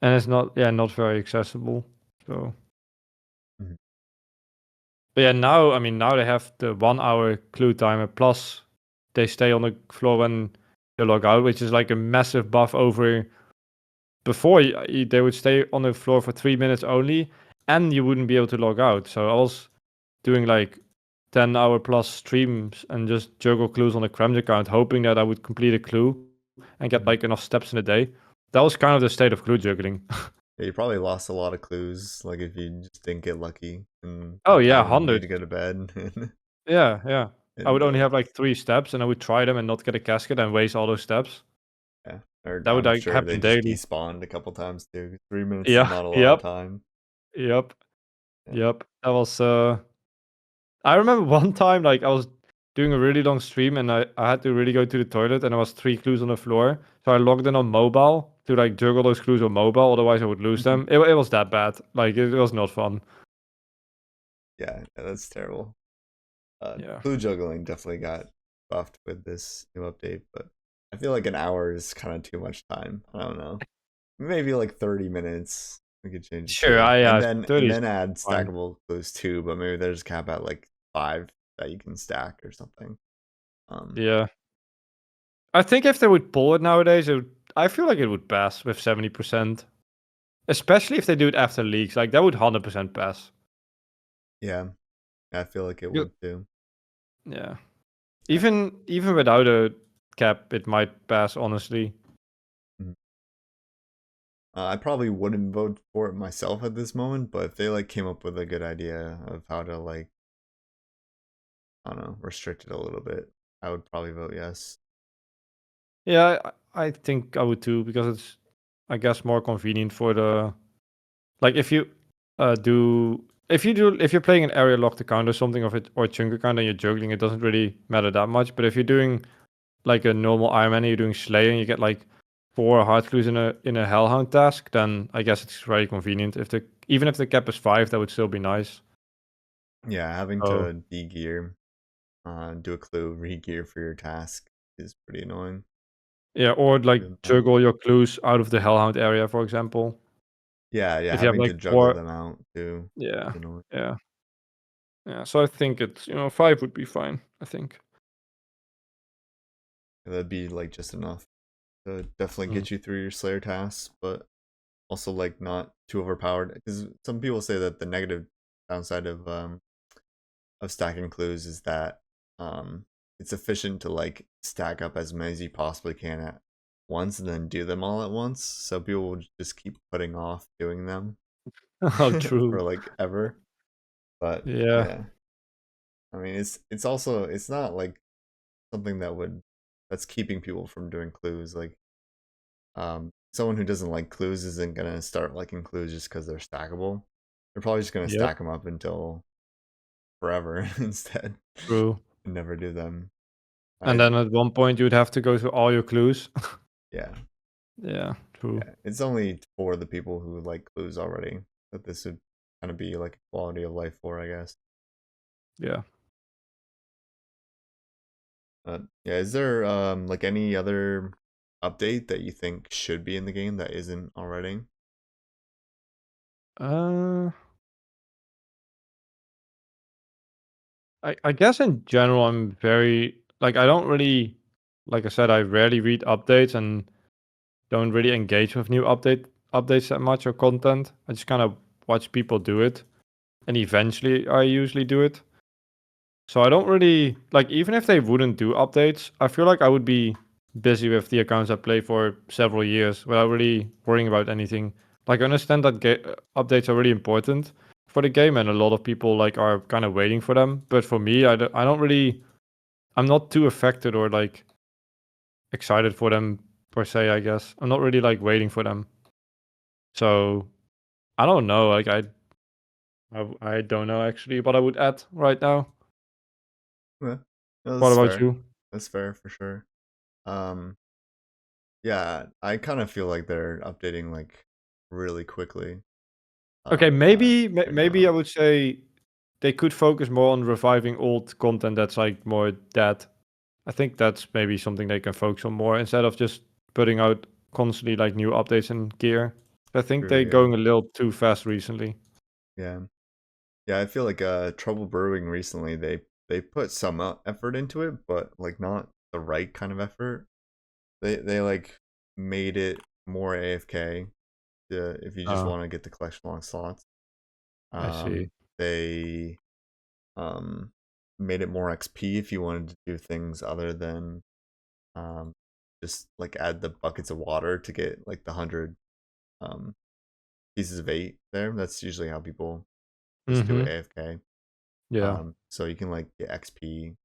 And it's not, yeah, not very accessible. So, Mhm. but yeah, now I mean now they have the 1 hour clue timer plus they stay on the floor when you log out, which is like a massive buff over before they would stay on the floor for 3 minutes only, and you wouldn't be able to log out. So I was doing like 10-hour plus streams and just juggle clues on the Crammed account, hoping that I would complete a clue and get Mhm. like enough steps in a day. That was kind of the state of clue juggling. Yeah, you probably lost a lot of clues, like if you just didn't get lucky and Oh the yeah, time you need hundreds. to go to bed. Yeah, yeah. I would and only have like 3 steps, and I would try them and not get a casket and waste all those steps. yeah, or That would I'm like sure they happen just daily. despawned a couple times too. 3 minutes is Yeah. not a lot of Yep. time. Yep. Yeah. Yep. That was. I remember one time, like I was doing a really long stream, and I had to really go to the toilet, and there was 3 clues on the floor. So I logged in on mobile to like juggle those clues on mobile. Otherwise, I would lose them. It was that bad. Like it was not fun. Yeah, that's terrible. Yeah. Clue juggling definitely got buffed with this new update, but I feel like an hour is kind of too much time. I don't know. Maybe like 30 minutes we could change it Sure. to. I And yeah. then 30 and is then add fine. stackable clues too, but maybe there's a cap at like 5 that you can stack or something. Um Yeah. I think if they would pull it nowadays, I feel like it would pass with 70%. Especially if they do it after leaks. Like that would 100% pass. yeah, I feel like it Yep. would too. Yeah. Yeah. Even without a cap, it might pass. Honestly. Mhm. I probably wouldn't vote for it myself at this moment, but if they like came up with a good idea of how to like, I don't know, restrict it a little bit, I would probably vote yes. Yeah, I think I would too because it's, I guess, more convenient for the like if you do if you're playing an area locked account or something of it or chunk account and you're juggling, it doesn't really matter that much. But if you're doing like a normal Ironman and you're doing Slay and you get like 4 hard clues in a Hellhound task, then I guess it's very convenient. If the even if the cap is 5, that would still be nice. Yeah, having Oh to de-gear, do a clue, re-gear for your task is pretty annoying. yeah, or like Doing that. juggle your clues out of the Hellhound area, for example. Yeah, yeah, If you have having like to juggle four, them out too yeah, is annoying. yeah. Yeah, so I think it's 5 would be fine. I think. That'd be like just enough to definitely Mm. get you through your Slayer tasks, but also like not too overpowered. Because some people say that the negative downside of stacking clues is that it's efficient to like stack up as many as you possibly can at once and then do them all at once. So people will just keep putting off doing them Oh, true. for like ever. But Yeah, yeah, I mean it's also it's not like something that's keeping people from doing clues. Like someone who doesn't like clues isn't gonna start liking clues just because they're stackable. They're probably just gonna yep, stack them up until forever instead true. and never do them. And I then at one point you'd have to go through all your clues. yeah. Yeah, true. Yeah, it's only for the people who like clues already that this would kind of be like a quality of life for, I guess. Yeah. Yeah, is there like any other update that you think should be in the game that isn't already? Uh, I guess in general I'm very like I don't really like I said I rarely read updates and don't really engage with new updates that much or content. I just kind of watch people do it, and eventually I usually do it. So I don't really like even if they wouldn't do updates, I feel like I would be busy with the accounts I play for several years without really worrying about anything. Like I understand that updates are really important for the game and a lot of people like are kind of waiting for them, but for me I don't really I'm not too affected or like excited for them per se, I guess. I'm not really like waiting for them. So I don't know, like I don't know actually what I would add right now. Yeah, no, What that's about fair. you? That's fair for sure. Um, yeah, I kind of feel like they're updating like really quickly. Okay, That they're maybe I not. would say they could focus more on reviving old content that's like more dead. I think that's maybe something they can focus on more instead of just putting out constantly like new updates and gear. I think True, they're yeah. going a little too fast recently. Yeah. Yeah, I feel like Trouble Brewing recently they put some effort into it, but like not the right kind of effort. They like made it more AFK if you just Oh, want to get the collection long slots. I see. They um made it more XP if you wanted to do things other than um just like add the buckets of water to get like the 100 um pieces of 8 there. That's usually how people just do it Mhm. AFK. Yeah. So you can like get XP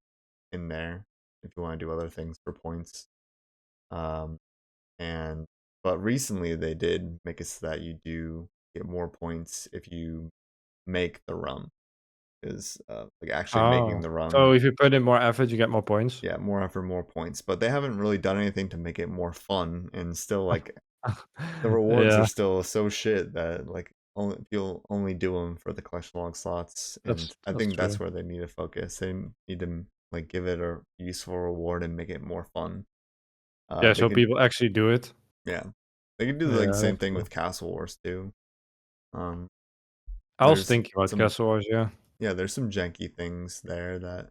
in there if you want to do other things for points. Um, and but recently they did make it so that you do get more points if you make the rum. Is like actually making Oh. the So rum, if you put in more effort, you get more points? yeah, more effort, more points. But they haven't really done anything to make it more fun, and still like the rewards are Yeah, still so shit that like only you'll only do them for the collection log slots, and I that's think true. that's where they need to focus. They need to like give it a useful reward and make it more fun. Yeah, They so could, people actually do it. yeah, they could do like the Yeah, same that's thing cool. with Castle Wars too. Um, I was there's thinking about some, Castle Wars, yeah. yeah, there's some janky things there that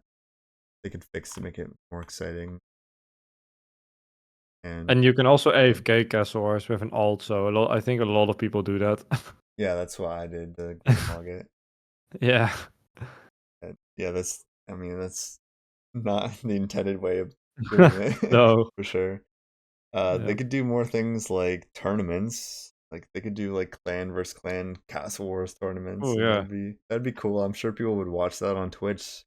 they could fix to make it more exciting. And And you can also yeah, AFK Castle Wars with an alt, so I think a lot of people do that. yeah, that's why I did the green log it. Yeah. Yeah, that's, I mean, that's not the intended way of doing it No. for sure. They Yeah. could do more things like tournaments. Like they could do like clan versus clan Castle Wars tournaments, Oh, and yeah. that'd be cool. I'm sure people would watch that on Twitch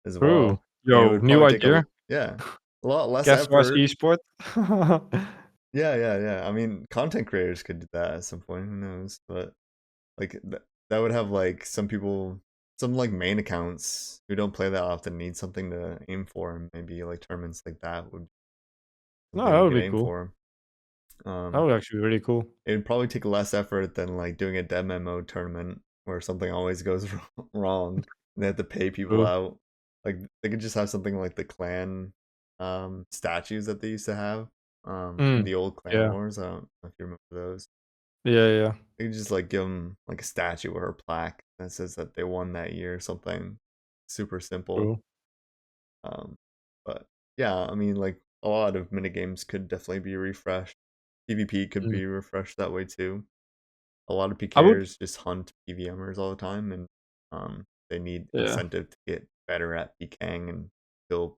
as True. well, and it Yo, would new probably take a, idea. yeah, a lot less Castle Wars effort. esport. Yeah, yeah, yeah. I mean, content creators could do that at some point. Who knows? But like that would have like some people, some like main accounts who don't play that often need something to aim for, and maybe like tournaments like that would be No, something that you would could be aim cool. for. That Um, would actually be really cool. it would probably take less effort than like doing a demo mode tournament where something always goes wrong and they have to pay people True. out. Like they could just have something like the clan statues that they used to have in Mm. the old clan Yeah. wars. I don't know if you remember those. Yeah, yeah. They could just like give them like a statue or a plaque that says that they won that year or something. Super simple. True. Um, but yeah, I mean, like a lot of minigames could definitely be refreshed. PvP could Mm. be refreshed that way too. A lot of I would PKers just hunt PVMers all the time, and they need yeah. incentive to get better at PKing and kill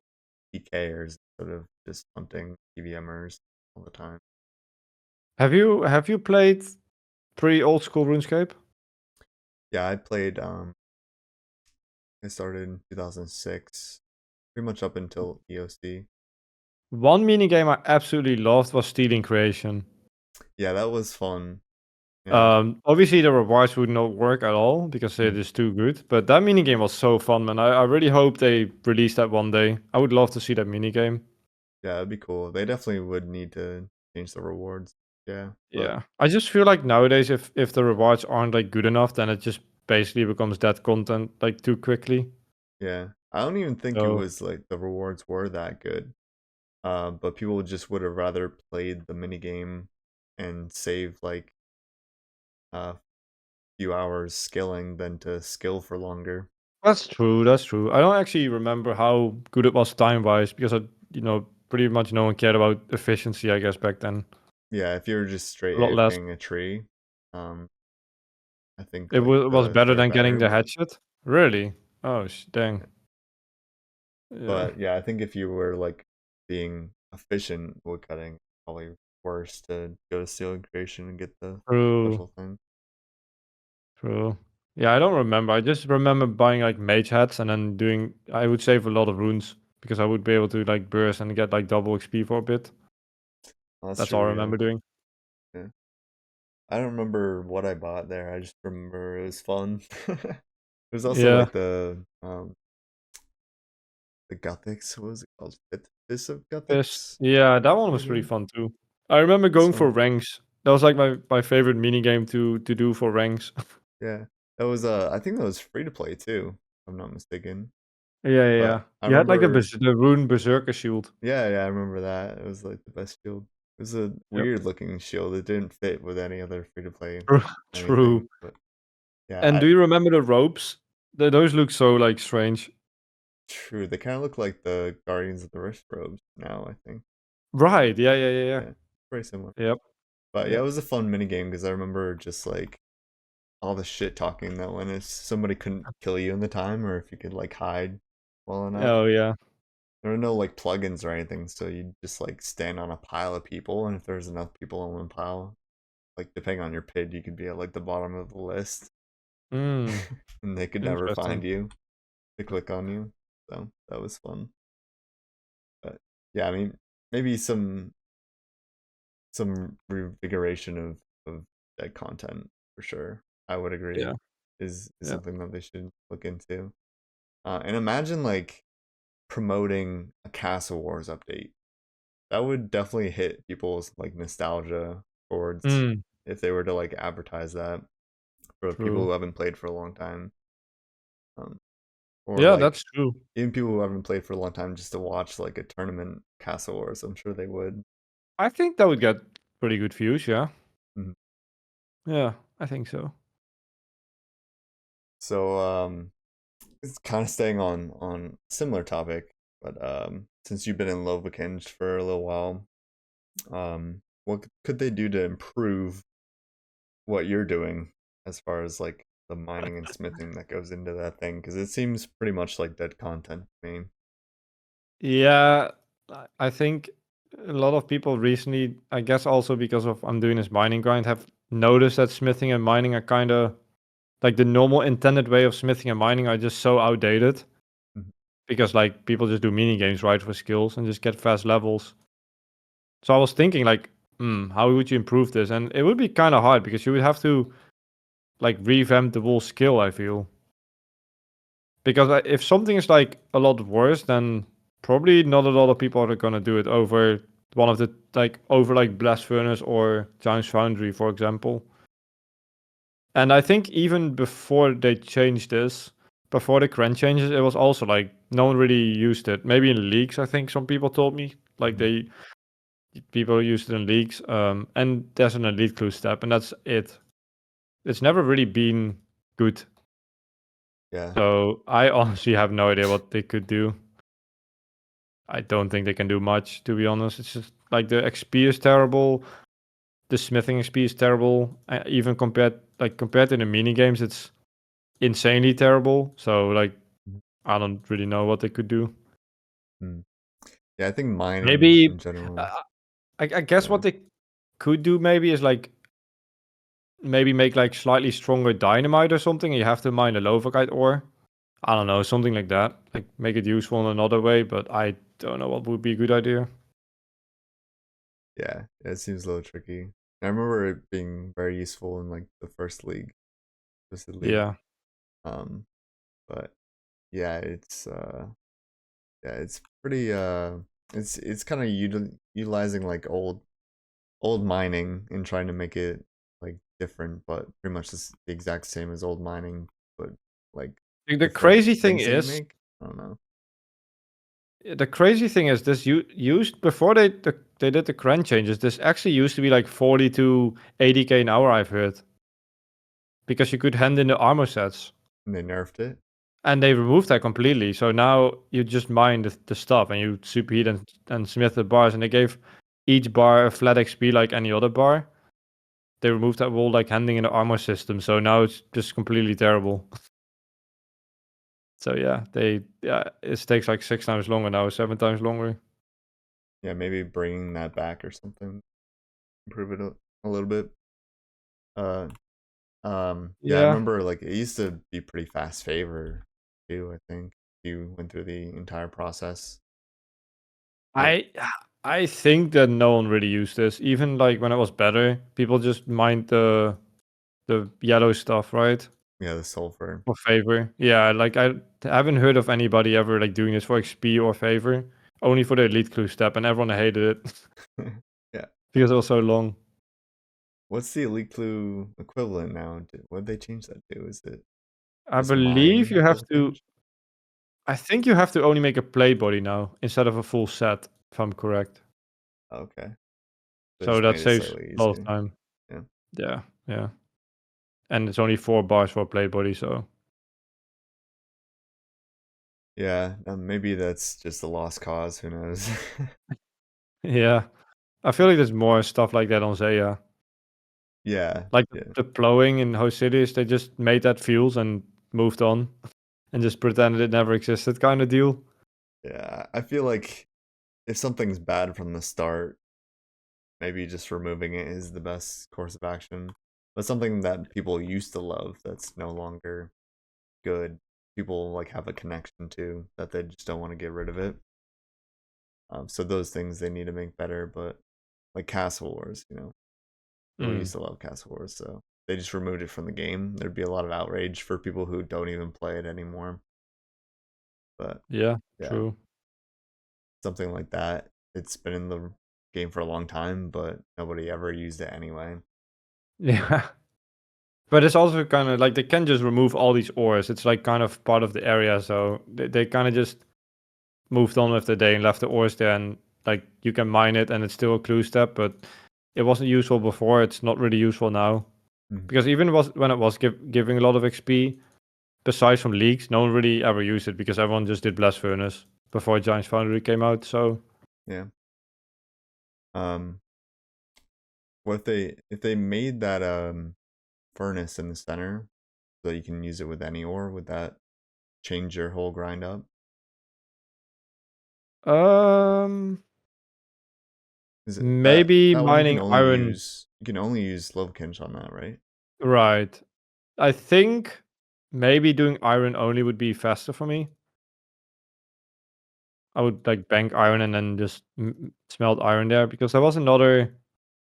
PKers instead of just hunting PVMers all the time. Have you played pre-Old School RuneScape? Yeah, I played. I started in 2006, pretty much up until EOC. One minigame I absolutely loved was Stealing Creation. Yeah, that was fun. Yeah. Obviously the rewards would not work at all because it Mm. is too good, but that minigame was so fun, man. I really hope they release that one day. I would love to see that minigame. Yeah, that'd be cool. They definitely would need to change the rewards. Yeah, but Yeah. I just feel like nowadays if the rewards aren't like good enough, then it just basically becomes that content like too quickly. yeah, I don't even think it So was like the rewards were that good. But people just would have rather played the minigame and save like a few hours skilling than to skill for longer. that's true, that's true. I don't actually remember how good it was time-wise because pretty much no one cared about efficiency, I guess, back then. Yeah, if you're just straight A lot less. AFKing a tree, um, I think It like was better they're than getting better, the but headshot? Really? Oh, dang. Yeah. but yeah, I think if you were like being efficient woodcutting, probably worse to go to stealing creation and get the True, special thing. true. Yeah, I don't remember. I just remember buying, like, mage hats and then I would save a lot of runes because I would be able to, like, burst and get, like, double XP for a bit. That's That's all true, I yeah. remember doing. Yeah. I don't remember what I bought there. I just remember it was fun. There's also Yeah. like the Gothics. What was it called? Fist of Yes. Gothics, Yeah, that one was really maybe. fun too. I remember That's going for fun. ranks. That was, like, my favorite mini game to do for ranks. Yeah, that was. I think that was free to play too, if I'm not mistaken. Yeah, yeah, yeah. But I You had, like, remember. the rune berserker shield. Yeah, yeah, I remember that. It was like the best shield. It was a Yep. weird looking shield. It didn't fit with any other free to play True, anything. true. But Yeah, And do you remember the ropes? Those look so like strange. true. They kind of look like the Guardians of the Rift robes now, I think. Right. Yeah. Yeah. Yeah. Yeah. Yeah, very similar. Yep. But yeah, it Yep. was a fun mini game because I remember just like all the shit talking that when if somebody couldn't kill you in the time or if you could like hide well enough. Oh yeah. There were no like plugins or anything, so you just like stand on a pile of people, and if there's enough people on one pile, like depending on your PID, you could be at like the bottom of the list, Mm, and they could never find interesting. you to click on you. So that was fun. But yeah, I mean, maybe some revigoration of dead content for sure. I would agree Yeah. is Yeah. something that they should look into. And imagine like promoting a Castle Wars update. That would definitely hit people's like nostalgia chords Mm, if they were to like advertise that for people true. who haven't played for a long time. Um, or Yeah, like that's true. even people who haven't played for a long time just to watch like a tournament Castle Wars. I'm sure they would. I think that would get pretty good views. Yeah. Mhm. Yeah, I think so. So it's kind of staying on similar topic, but since you've been in Lovekind for a little while, what could they do to improve what you're doing as far as like the mining and smithing that goes into that thing? Because it seems pretty much like dead content to me. Yeah, I think a lot of people recently, I guess also because of I'm doing this mining grind, have noticed that smithing and mining are kind of like the normal intended way of smithing and mining are just so outdated Mhm. because like people just do mini games right for skills and just get fast levels. So I was thinking like, how would you improve this? And it would be kind of hard because you would have to like revamp the whole skill. I feel because if something is like a lot worse, then probably not a lot of people are gonna do it over one of the like over like Blast Furnace or Giant's Foundry, for example. And I think even before they changed this, before the current changes, it was also like no one really used it. Maybe in leagues, I think some people told me like Mhm. people used it in leagues. And there's an elite clue step, and that's it. It's never really been good. Yeah. So I honestly have no idea what they could do. I don't think they can do much, to be honest. It's just like the XP is terrible. The smithing XP is terrible. Even compared to the mini games, it's insanely terrible. So like I don't really know what they could do. Mhm. Yeah, I think mining in Maybe general. uh, I guess Yeah. what they could do maybe is like maybe make like slightly stronger dynamite or something. You have to mine a Lovakite ore. I don't know, something like that. Like make it useful in another way, but I don't know what would be a good idea. Yeah, it seems a little tricky. I remember it being very useful in like the first league, twisted league. Yeah. Um, but yeah, it's pretty it's kind of utilizing like old mining and trying to make it like different, but pretty much the exact same as old mining, but like The different crazy thing things that you is make. I don't know. this used before they did the current changes. This actually used to be like 40 to 80k an hour. I've heard because you could hand in the armor sets, And they nerfed it. and they removed that completely. So now you just mine the stuff and you superheat and smith the bars, and they gave each bar a flat XP like any other bar. They removed that whole like handing in the armor system, so now it's just completely terrible. So yeah, it takes like 6 times longer now, 7 times longer. Yeah, maybe bringing that back or something, improve it a little bit. Uh, yeah, I Yeah, remember like it used to be pretty fast favor too. I think you went through the entire process, but I I think that no one really used this. Even like when it was better, people just mined the yellow stuff, right? yeah, the sulfur. For favor. Yeah, like I haven't heard of anybody ever like doing this for XP or favor. Only for the elite clue step, and everyone hated it Yeah, because it was so long. what's the elite clue equivalent now? What did they change that to? Is it I just believe mine you at have to. Lovekind? I think you have to only make a play body now instead of a full set, if I'm correct. Okay, they So just that made it saves slightly a lot of easier. time. Yeah, Yeah, yeah. and it's only 4 bars for a plate body, so Yeah, maybe that's just a lost cause. Who knows? yeah. I feel like there's more stuff like that on Zeya. Yeah, Like yeah, the plowing in host cities, they just made that fields and moved on and just pretended it never existed kind of deal. yeah. I feel like if something's bad from the start, maybe just removing it is the best course of action. But something that people used to love that's no longer good, people like have a connection to that they just don't want to get rid of it. So those things they need to make better. But like Castle Wars, people Mm, used to love Castle Wars, so they just removed it from the game. Thered be a lot of outrage for people who don't even play it anymore. But yeah, yeah, true. something like that. It's been in the game for a long time, but nobody ever used it anyway. Yeah. But it's also kind of like they can just remove all these ores. It's like kind of part of the area, so they kind of just moved on with the day and left the ores there, and like you can mine it, and it's still a clue step, but it wasn't useful before. It's not really useful now Mhm. because even when it was giving a lot of XP, besides from leaks, no one really ever used it because everyone just did Blast Furnace before Giants Foundry came out. So Yeah. Um, what if they made that furnace in the center so you can use it with any ore? Would that change your whole grind up? um, Is it maybe that one mining iron, you can only use Lovekinch on that, right? right? I think maybe doing iron only would be faster for me. I would like bank iron and then just smelt iron there because there was another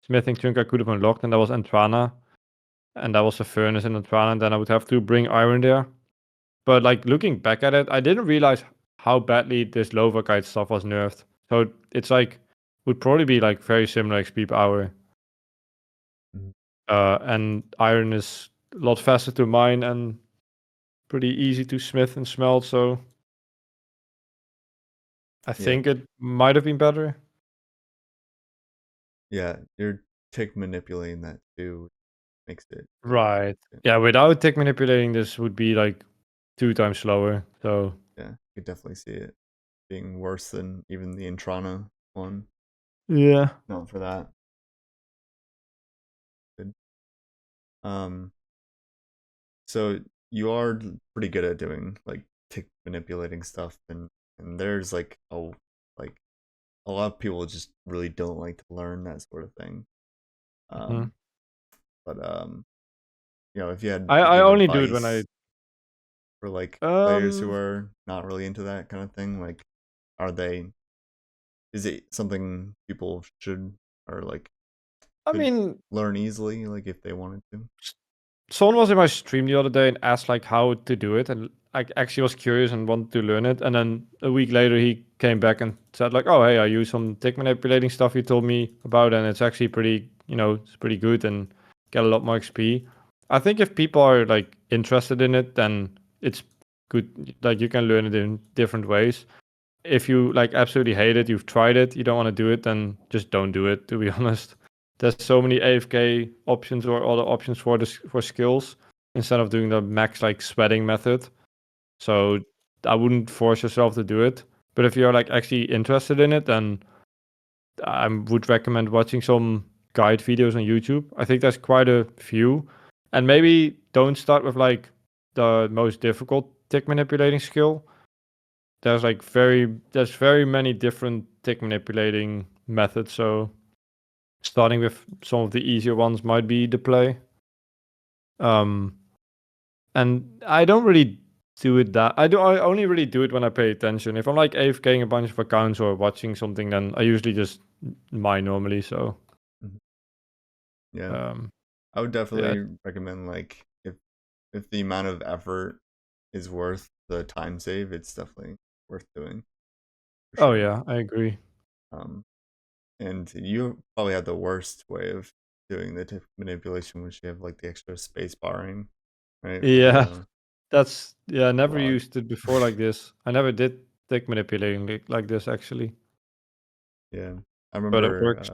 smithing chunk I could have unlocked, and that was Antrana, and that was a furnace in Antrana, and then I would have to bring iron there. But like looking back at it, I didn't realize how badly this Lovakite stuff was nerfed. So it's like would probably be like very similar XP per hour. Mhm. And iron is a lot faster to mine and pretty easy to smith and smelt. So I Yeah, think it might have been better. yeah. You're tick manipulating that too makes it like Right. Yeah, without tech manipulating, this would be like 2 times slower. So yeah, you could definitely see it being worse than even the Intrana one. yeah. Not for that. Good. Um, so you are pretty good at doing like tick manipulating stuff, and there's like a lot of people just really don't like to learn that sort of thing. Mhm. Um, but if I you have only do it when I advice for like players who um are not really into that kind of thing, like are they is it something people should or like I could mean learn easily, like if they wanted to? someone was in my stream the other day and asked like how to do it, and I actually was curious and wanted to learn it. And then a week later, he came back and said like, "Oh, hey, I use some tick manipulating stuff you told me about, and it's actually pretty, it's pretty good and get a lot more XP." I think if people are like interested in it, then it's good. Like you can learn it in different ways. If you like absolutely hate it, you've tried it, you don't want to do it, then just don't do it. To be honest, there's so many AFK options or other options for this for skills instead of doing the max like sweating method. So I wouldn't force yourself to do it. But if you're like actually interested in it, then I would recommend watching some guide videos on YouTube. I think there's quite a few, and maybe don't start with like the most difficult tick manipulating skill. There's very many different tick manipulating methods, so starting with some of the easier ones might be the play. Um, and I don't really do it that I only really do it when I pay attention. If I'm like AFKing a bunch of accounts or watching something, then I usually just mine normally. So Mhm. Yeah, um, I would yeah. definitely recommend like if the amount of effort is worth the time save, it's definitely worth doing for Oh sure. yeah, I agree. Um, and you probably have the worst way of doing the manipulation, which you have like the extra space barring, right, for Yeah, the I never log. used it before like this. I never did tick manipulating like this actually, Yeah, I but it remember. works.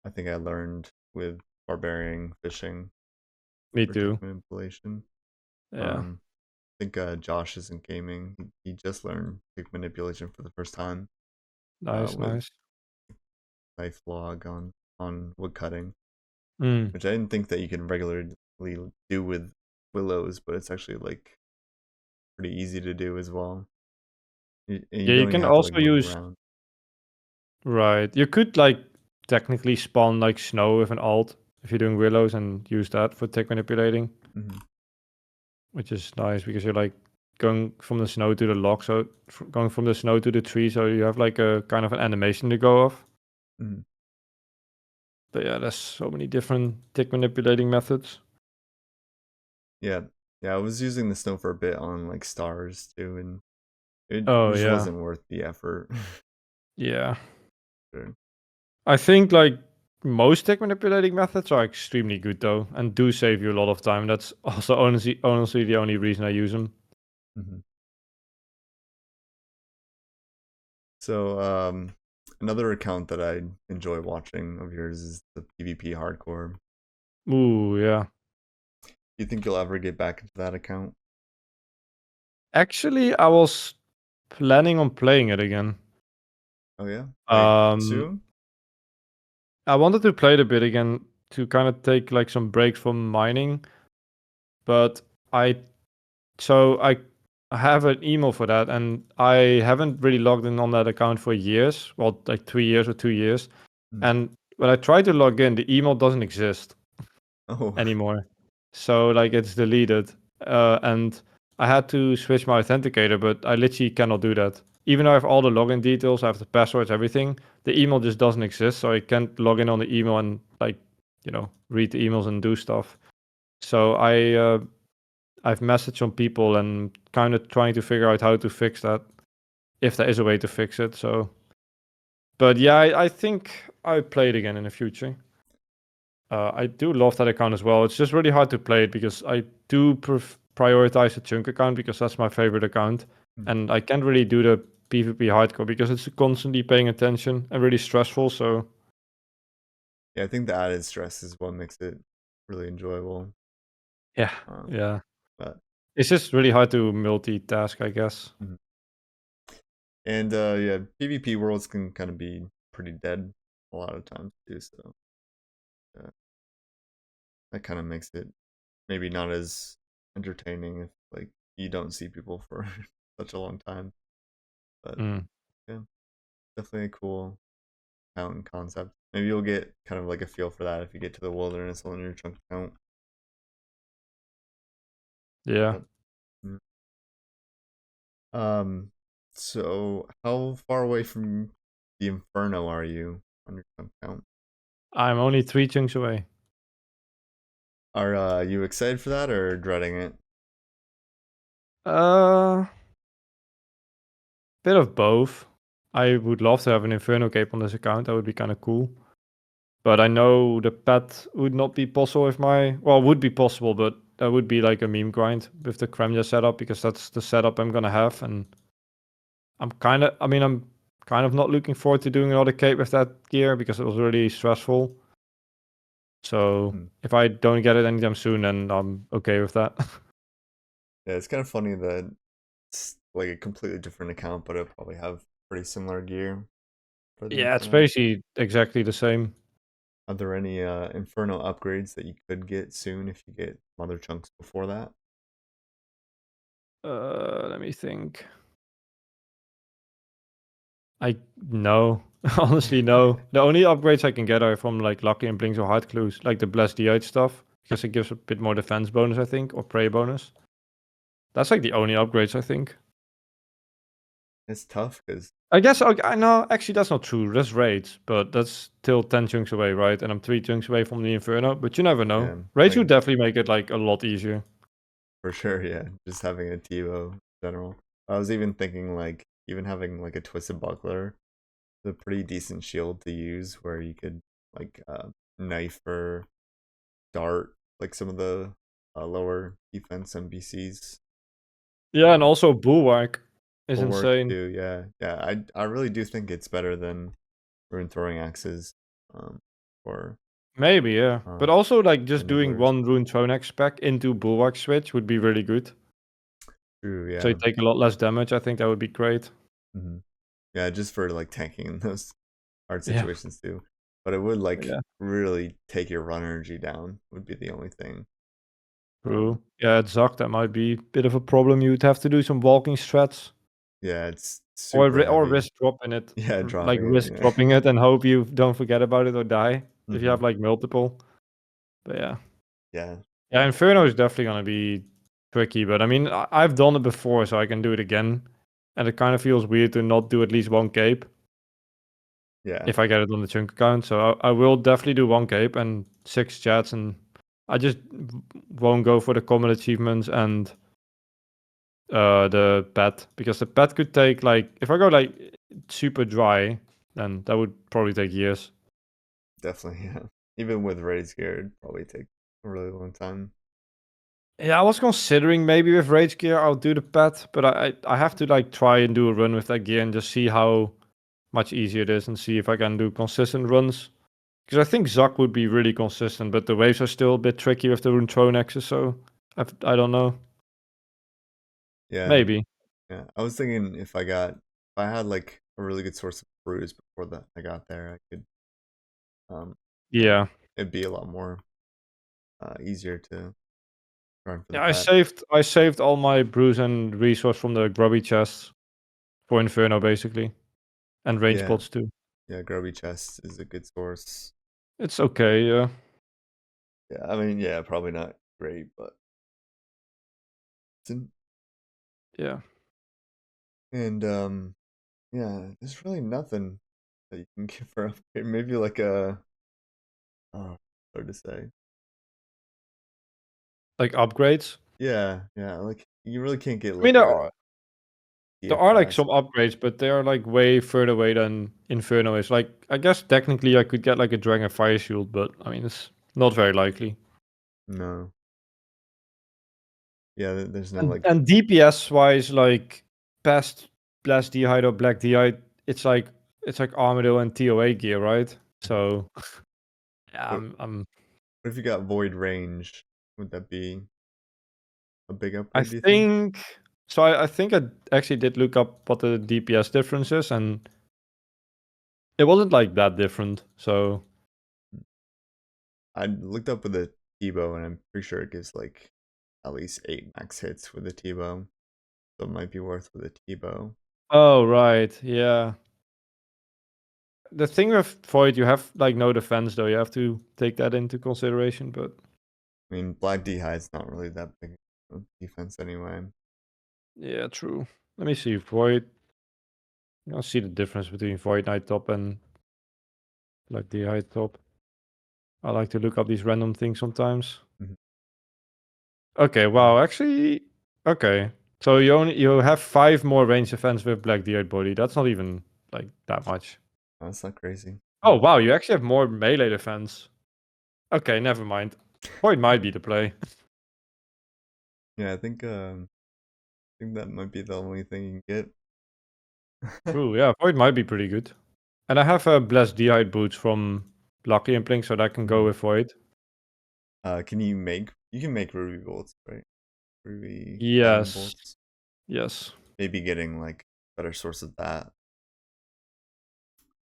I think I learned with barbarian fishing. Me for tick too. manipulation. Yeah. I think Josh isn't gaming. He just learned tick manipulation for the first time Nice, with nice. knife log on wood cutting, Mm. which I didn't think that you could regularly do with willows, but it's actually like pretty easy to do as well. And you Yeah, you don't even can have to like also move use around. right. You could like technically spawn like snow with an alt if you're doing willows and use that for tick manipulating, Hmm. which is nice because you're like going from the snow to the log, so going from the snow to the tree, so you have like a kind of an animation to go off. Hmm. But yeah, there's so many different tick manipulating methods. Yeah, yeah. I was using the snow for a bit on like stars too, and it Oh just yeah, wasn't worth the effort. yeah. Sure. I think like most tick manipulating methods are extremely good though, and do save you a lot of time. That's also honestly the only reason I use them. Hmm. So, another account that I enjoy watching of yours is the PvP hardcore. Ooh, yeah. Do you think you'll ever get back into that account? Actually, I was planning on playing it again. Oh yeah, like Um, soon? I wanted to play it a bit again to kind of take like some breaks from mining, but I so I have an email for that, and I haven't really logged in on that account for years. Well, like 3 years or 2 years. Mm. And when I try to log in, the email doesn't exist Oh, anymore. So like it's deleted. And I had to switch my authenticator, but I literally cannot do that. Even though I have all the login details, I have the passwords, everything, the email just doesn't exist. So I can't log in on the email and like, read the emails and do stuff. So I've messaged some people and kind of trying to figure out how to fix that, if there is a way to fix it. So, but yeah, I think I play it again in the future. I do love that account as well. It's just really hard to play it because I do prioritize the chunk account because that's my favorite account, mm. and I can't really do the PvP hardcore because it's constantly paying attention and really stressful. So Yeah, I think the added stress is what makes it really enjoyable. yeah, Um, yeah, but it's just really hard to multitask, I guess. mhm. And yeah, PvP worlds can kind of be pretty dead a lot of times too. So that kind of makes it maybe not as entertaining if like you don't see people for such a long time. But Mm, yeah, definitely a cool mountain concept. Maybe you'll get kind of like a feel for that if you get to the wilderness on your chunk count. yeah, But, yeah. So how far away from the Inferno are you on your chunk count? I'm only 3 chunks away. Are you excited for that or dreading it? Uh, Bit of both. I would love to have an Inferno cape on this account. That would be kind of cool. But I know the pet would not be possible with my, well, would be possible, but that would be like a meme grind with the Kremja setup because that's the setup I'm gonna have. And I'm kind of not looking forward to doing another cape with that gear because it was really stressful. So Hmm. if I don't get it anytime soon, then I'm okay with that. Yeah, it's kind of funny that it's like a completely different account, but it'll probably have pretty similar gear for the Yeah, it's Inferno. basically exactly the same. Are there any Inferno upgrades that you could get soon if you get mother chunks before that? Let me think. I no, honestly no. The only upgrades I can get are from like Lucky and Blinks or Heart Clues, like the Blessed D8 stuff, because it gives a bit more defense bonus, I think, or prey bonus. That's like the only upgrades I think. It's tough because I guess I no, actually that's not true. That's raids, but that's still 10 chunks away, right? And I'm 3 chunks away from the Inferno. But you never know. yeah, Raids like would definitely make it like a lot easier. for sure, yeah, just having a TiVo in general. I was even thinking like even having like a twisted buckler, is a pretty decent shield to use where you could like knife or dart like some of the lower defense NPCs. Yeah, and Um, also Bulwark is Bulwark insane. too, yeah, yeah. I really do think it's better than rune throwing axes. Um, or Maybe, yeah. But also, like, just doing enablers. one rune Tronex spec into Bulwark switch would be really good. True, So you yeah. take a lot less damage. I think that would be great. hmm Yeah, just for like tanking in those hard Yeah. situations too. But it would like Yeah. really take your run energy down, would be the only thing. True. Yeah, at Zak, that might be a bit of a problem. You'd have to do some walking strats Yeah, it's or super or heavy. risk dropping it. Yeah, Like, dropping it. risk Yeah. dropping it and hope you don't forget about it or die if you hmm have, like, multiple. But yeah. Yeah, Yeah, Inferno is definitely gonna be tricky, but I mean, I've done it before, so I can do it again. And it kind of feels weird to not do at least one cape yeah, if I get it on the chunk account. So I will definitely do one cape and 6 chats, and I just won't go for the common achievements and the pet, because the pet could take, like, if I go like super dry, then that would probably take years. definitely. Yeah. Even with Rage Gear, it'd probably take a really long time. Yeah, I was considering maybe with Rage Gear I'll do the pet, but I have to like try and do a run with that gear and just see how much easier it is and see if I can do consistent runs. Because I think Zak would be really consistent, but the waves are still a bit tricky with the Runetronexes, so I don't know. Yeah, Maybe. yeah. I was thinking if I had like a really good source of brews before that I got there, I could you know, Yeah. it'd be a lot more easier to run for the Yeah, pet. I saved all my brews and resource from the grubby chests for Inferno basically. And range Yeah, pots too. yeah. Grubby chest is a good source. It's okay, yeah. Yeah, I mean, yeah, probably not great, but it's in, Yeah. and yeah, there's really nothing that you can get for upgrade. Maybe like a oh, hard to say. Like upgrades. Yeah, yeah. Like you really can't get I mean like a there are like DFX. some upgrades, but they are like way further away than Inferno is. Like, I guess technically I could get like a Dragon Fire Shield, but I mean it's not very likely. No. Yeah, there's no And like. DPS wise, like past Blast D'hide or Black D'hide, it's like Armadillo and TOA gear, right? So yeah, What, I'm what if you got void range? Would that be a big I upgrade? Do you think? think so. I think I actually did look up what the DPS difference is, and it wasn't like that different. So I looked up with a T-bow, and I'm pretty sure it gives like at least 8 max hits with a T-bow, so it might be worth with a T-bow. oh right, yeah. The thing with Void, you have like no defense though. You have to take that into consideration. But I mean, Black D-Hide's not really that big of defense anyway. yeah, true. Let me see Void. I'll see the difference between Void Knight top and Black D'hide top. I like to look up these random things sometimes. Mhm. Okay, wow, actually, okay. So you have 5 more range defense with Black D'hide body. That's not even like that much. Oh, that's not crazy. Oh wow, you actually have more melee defense. Okay, never mind. Void might be the play. Yeah, I think that might be the only thing you can get. True, yeah, Void might be pretty good. And I have a Blessed D'hide boots from Lucky and Blink, so that can go Mhm. with Void. Can you can make ruby bolts, right? Ruby diamond Yes, bolts. yes. Maybe getting like better source of that.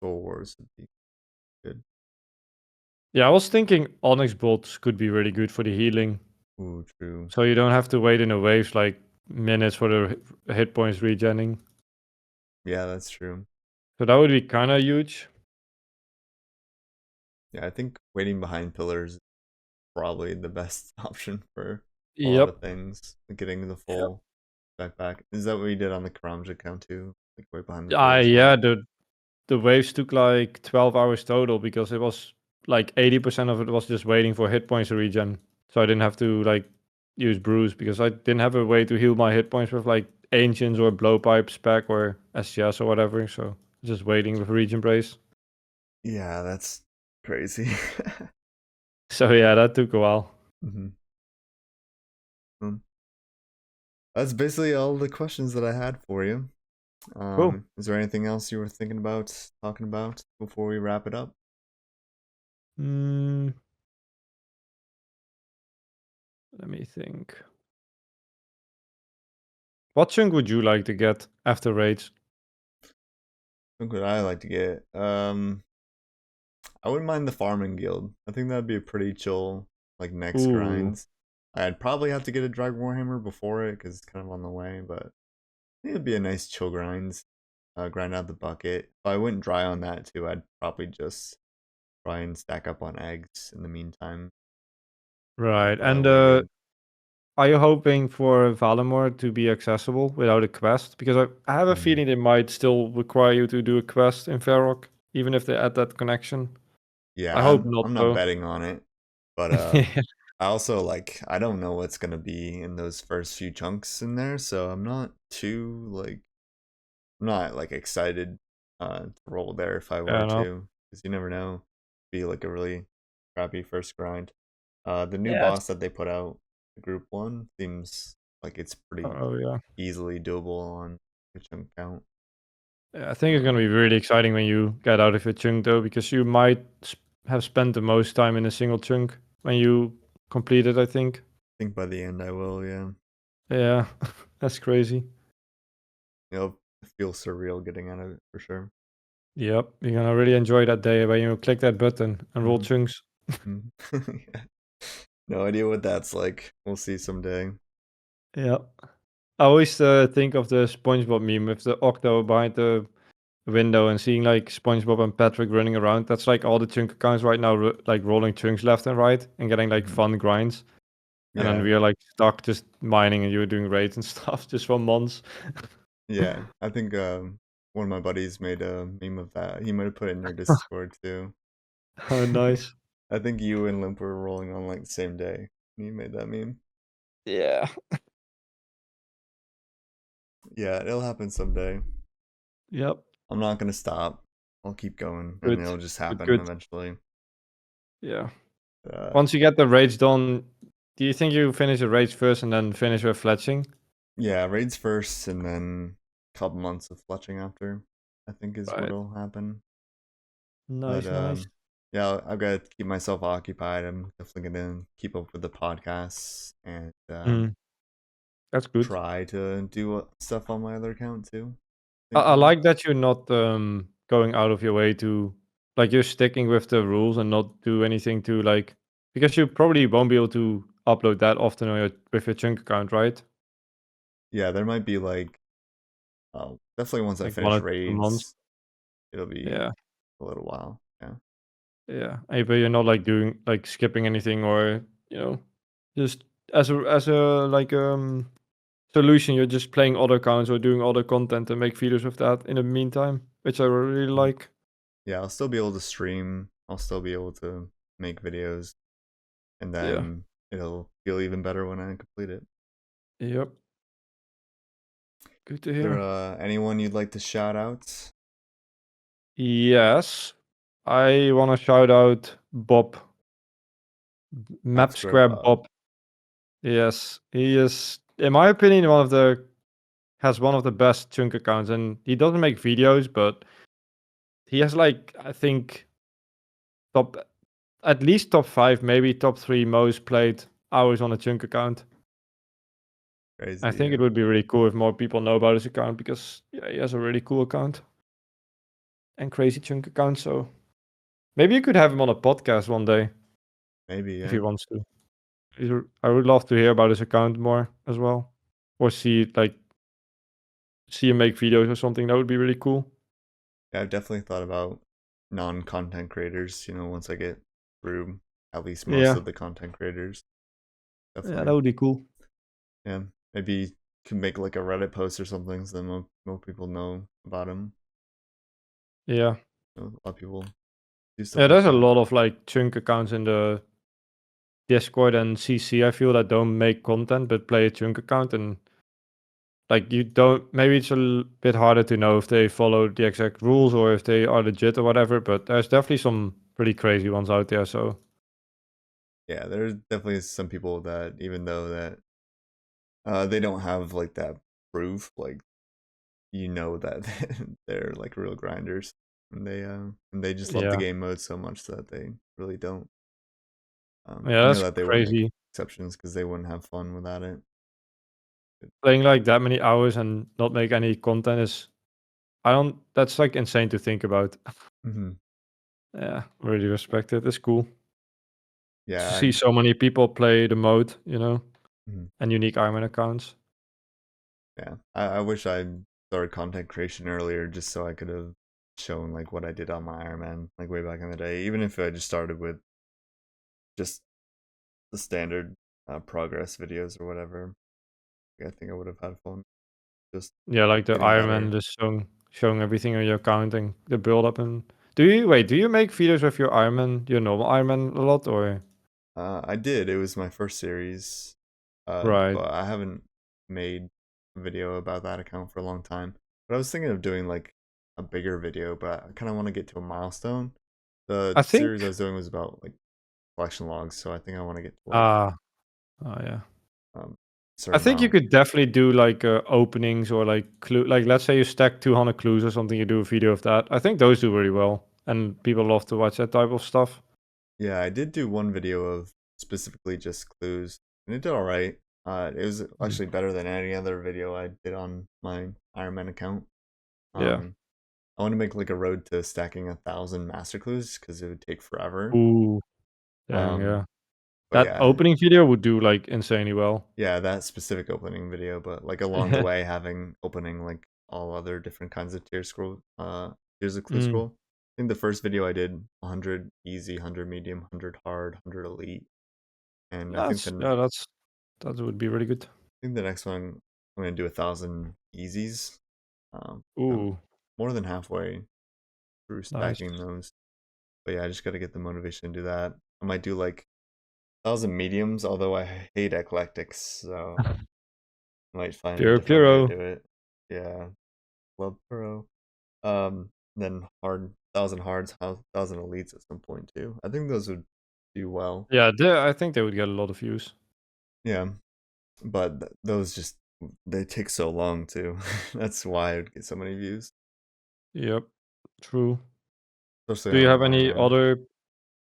Soul Wars would be good. Yeah, I was thinking Onyx bolts could be really good for the healing. Ooh, true. So you don't have to wait in a waves like minutes for the hit points regenning. Yeah, that's true. So that would be kind of huge. Yeah, I think waiting behind pillars is probably the best option for a lot Yep. of things. Like getting the Yep. full backpack. Is that what you did on the Karamja account too? Like wait behind the pillars a Yeah, lot? the waves took like 12 hours total because it was like 80% of it was just waiting for hit points to regen. So I didn't have to like use brews because I didn't have a way to heal my hit points with like ancients or blowpipe spec or SGS or whatever. So just waiting with regen brace. Yeah, that's crazy. So yeah, that took a while. hmm That's basically all the questions that I had for you. Cool. Is there anything else you were thinking about talking about before we wrap it up? Mm, let me think. What chunk would you like to get after raids? Look what I like to get. I wouldn't mind the farming guild. I think that'd be a pretty chill like next Ooh, grinds. I'd probably have to get a Dragon Warhammer before it because it's kind of on the way, but I think it'd be a nice chill grinds. Grind out the bucket. If I went dry on that too, I'd probably just try and stack up on eggs in the meantime. right. Probably And way good. are you hoping for Valimor to be accessible without a quest? Because I have a Mm. feeling they might still require you to do a quest in Varrock, even if they add that connection. I Yeah, hope not, I'm not though. betting on it, but Yeah, I also like I don't know what's gonna be in those first few chunks in there, so I'm not like excited to roll there if I fair were enough. to, because you never know. Be like a really crappy first grind. The new Yeah. boss that they put out, the group one, seems like it's pretty Oh, yeah. easily doable on a chunk count. Yeah, I think it's gonna Um, be really exciting when you get out of your chunk, though, because you might have spent the most time in a single chunk when you complete it, I think. I think by the end I will, yeah. Yeah, that's crazy. It'll feel surreal getting out of it for sure. Yep, you're gonna really enjoy that day when you click that button and roll Hmm. chunks. Hmm. Yeah. No idea what that's like. We'll see someday. Yeah. I always think of the SpongeBob meme with the octo behind the window and seeing like SpongeBob and Patrick running around. That's like all the chunk accounts right now, like rolling chunks left and right and getting like Hmm. fun grinds. And then Yeah, we are like stuck just mining and you were doing raids and stuff just for months. yeah. I think one of my buddies made a meme of that. He might have put it in your Discord too. Oh, nice. I think you and Limp were rolling on like the same day. And he made that meme. Yeah. Yeah, it'll happen someday. Yep. I'm not gonna stop. I'll keep going, and Good. it'll just Good. happen Good. eventually. Yeah. Uh, Once you get the raids done, do you think you finish the raids first and then finish with fletching? yeah, raids first, and then a couple months of fletching after. I think is Right. what'll happen. But Nice. Nice. yeah, I've got to keep myself occupied. I'm definitely gonna keep up with the podcasts and Mm, that's good. try to do stuff on my other account too. I Thinking, like that you're not going out of your way to like you're sticking with the rules and not do anything to like because you probably won't be able to upload that often on your with your chunk account, right? yeah, there might be like, definitely once I Like one finish or 2 months. raids, it'll be Yeah, a little while. Yeah, yeah. But you're not like doing like skipping anything or you know just as a like solution. You're just playing other accounts or doing other content and make videos with that in the meantime, which I really mhm. like. Yeah, I'll still be able to stream. I'll still be able to make videos, and Yeah. then it'll feel even better when I complete it. Yep. Good to Is there hear. anyone you'd like to shout out? Yes. I want to shout out Bob, Map Map Square Square Bob. Bob. Yes, he is, in my opinion, one of the best chunk accounts, and he doesn't make videos, but he has like I think top at least top 5, maybe top 3 most played hours on a chunk account. I Crazy, think yeah. it would be really cool if more people know about his account because yeah, he has a really cool account and crazy chunk account. So maybe you could have him on a podcast one day Maybe, if he yeah. wants to. I would love to hear about his account more as well, or see him make videos or something. That would be really cool. Yeah, I've definitely thought about non-content creators, once I get through at least most Yeah, of the content creators. yeah, that Definitely. would be cool. Yeah. Maybe can make like a Reddit post or something so then more people know about him. Yeah, A lot of people do yeah. stuff like There's a that. lot of like chunk accounts in the Discord and CC. I feel that don't make content but play a chunk account, and like you don't. Maybe it's a bit harder to know if they follow the exact rules or if they are legit or whatever. But there's definitely some pretty crazy ones out there. So Yeah, there's definitely some people that even though that they don't have like that proof, like that they're like real grinders. and they just love the Yeah. game mode so much that they really don't. Yeah, I know that's that they would make crazy. exceptions because they wouldn't have fun without it. Playing like that many hours and not make any content is I don't that's like insane to think about. Hmm. Yeah, really respect it. It's cool to Yeah, see so many people play the mode, mhm. and unique Ironman accounts. Yeah. I wish I started content creation earlier just so I could have shown like what I did on my Ironman like way back in the day. Even if I just started with just the standard progress videos or whatever. I think I would have had fun just Yeah, like the getting Ironman, better. just showing everything on your account and the build up. And do you make videos with your Ironman, your normal Ironman a lot, or I did. It was my first series, right? but I haven't made a video about that account for a long time. But I was thinking of doing like a bigger video, but I kind of want to get to a milestone. The I think series I was doing was about like collection logs, so I think I want to get to like ah oh yeah. um I certain think you amount. could definitely do like openings or like clue. Like let's say you stack 200 clues or something, you do a video of that. I think those do really well, and people love to watch that type of stuff. Yeah, I did do one video of specifically just clues, and it did all right. It was Mm. actually better than any other video I did on my Ironman account. Yeah. Um, I want to make like a road to stacking 1,000 master clues because it would take forever. Ooh. Dang. Um, Yeah. but That yeah, opening video would do like insanely well. yeah, that specific opening video, but like along the way having opening like all other different kinds of tiers of clue Mm. scroll. I think the first video I did 100 easy, 100 medium, 100 hard, 100 elite, and That would be really good. think the next one I'm gonna do 1,000 easies. I'm Ooh. more than halfway through Nice. stacking those, but yeah, I just gotta get the motivation to do that. I might do like 1,000 mediums, although I hate eclectics, so I might find a Pure different way to Puro. do it. Yeah, love pro. Then 1,000 hards, 1,000 elites at some point too. I think those would do well. Yeah, I think they would get a lot of views. Yeah, but those just they take so long too. That's why I would get so many views, Yep. True. especially Do you on have any Ironman. other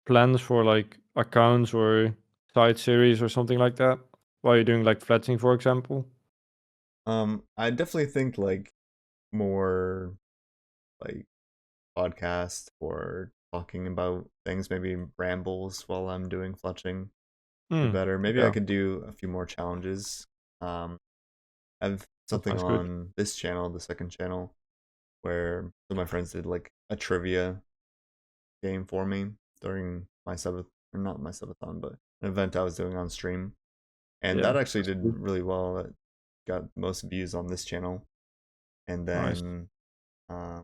plans for like accounts or side series or something like that? While you're doing like fletching, for example? I definitely think like more like podcast or talking about things, maybe rambles while I'm doing fletching be Hmm. better. Maybe I Yeah, could do a few more challenges. I have that something sounds good. on this channel, the second channel, where some of my friends did like a trivia game for me during my seventh, or not my subathon, but an event I was doing on stream, and that Yeah, actually that's did cool. really well. It got most views on this channel, and Nice. then uh,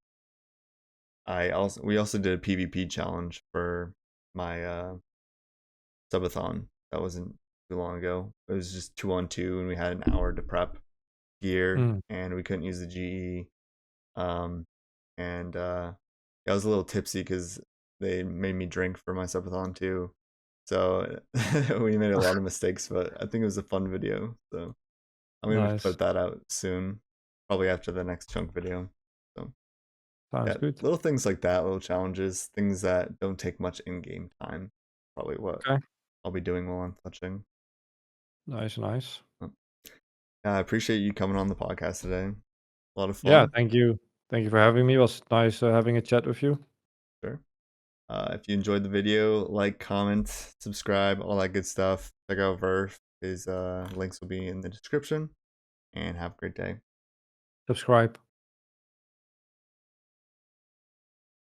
we also did a PvP challenge for my subathon. That wasn't too long ago. It was just 2-on-2, and we had an hour to prep gear, Mm. and we couldn't use the GE. Um, and I was a little tipsy because they made me drink for my subathon too. So we made a lot of mistakes, but I think it was a fun video. So I'm gonna Nice. put that out soon, probably after the next chunk video. So Sounds yeah, good. little things like that, little challenges, things that don't take much in-game time. Probably what Okay. I'll be doing while I'm touching. Nice, nice. Yeah, I appreciate you coming on the podcast today. A lot of Yeah, fun. thank you. Thank you for having me. It was nice having a chat with you. Sure. If you enjoyed the video, like, comment, subscribe, all that good stuff. Check out Verf. His links will be in the description. And have a great day. Subscribe.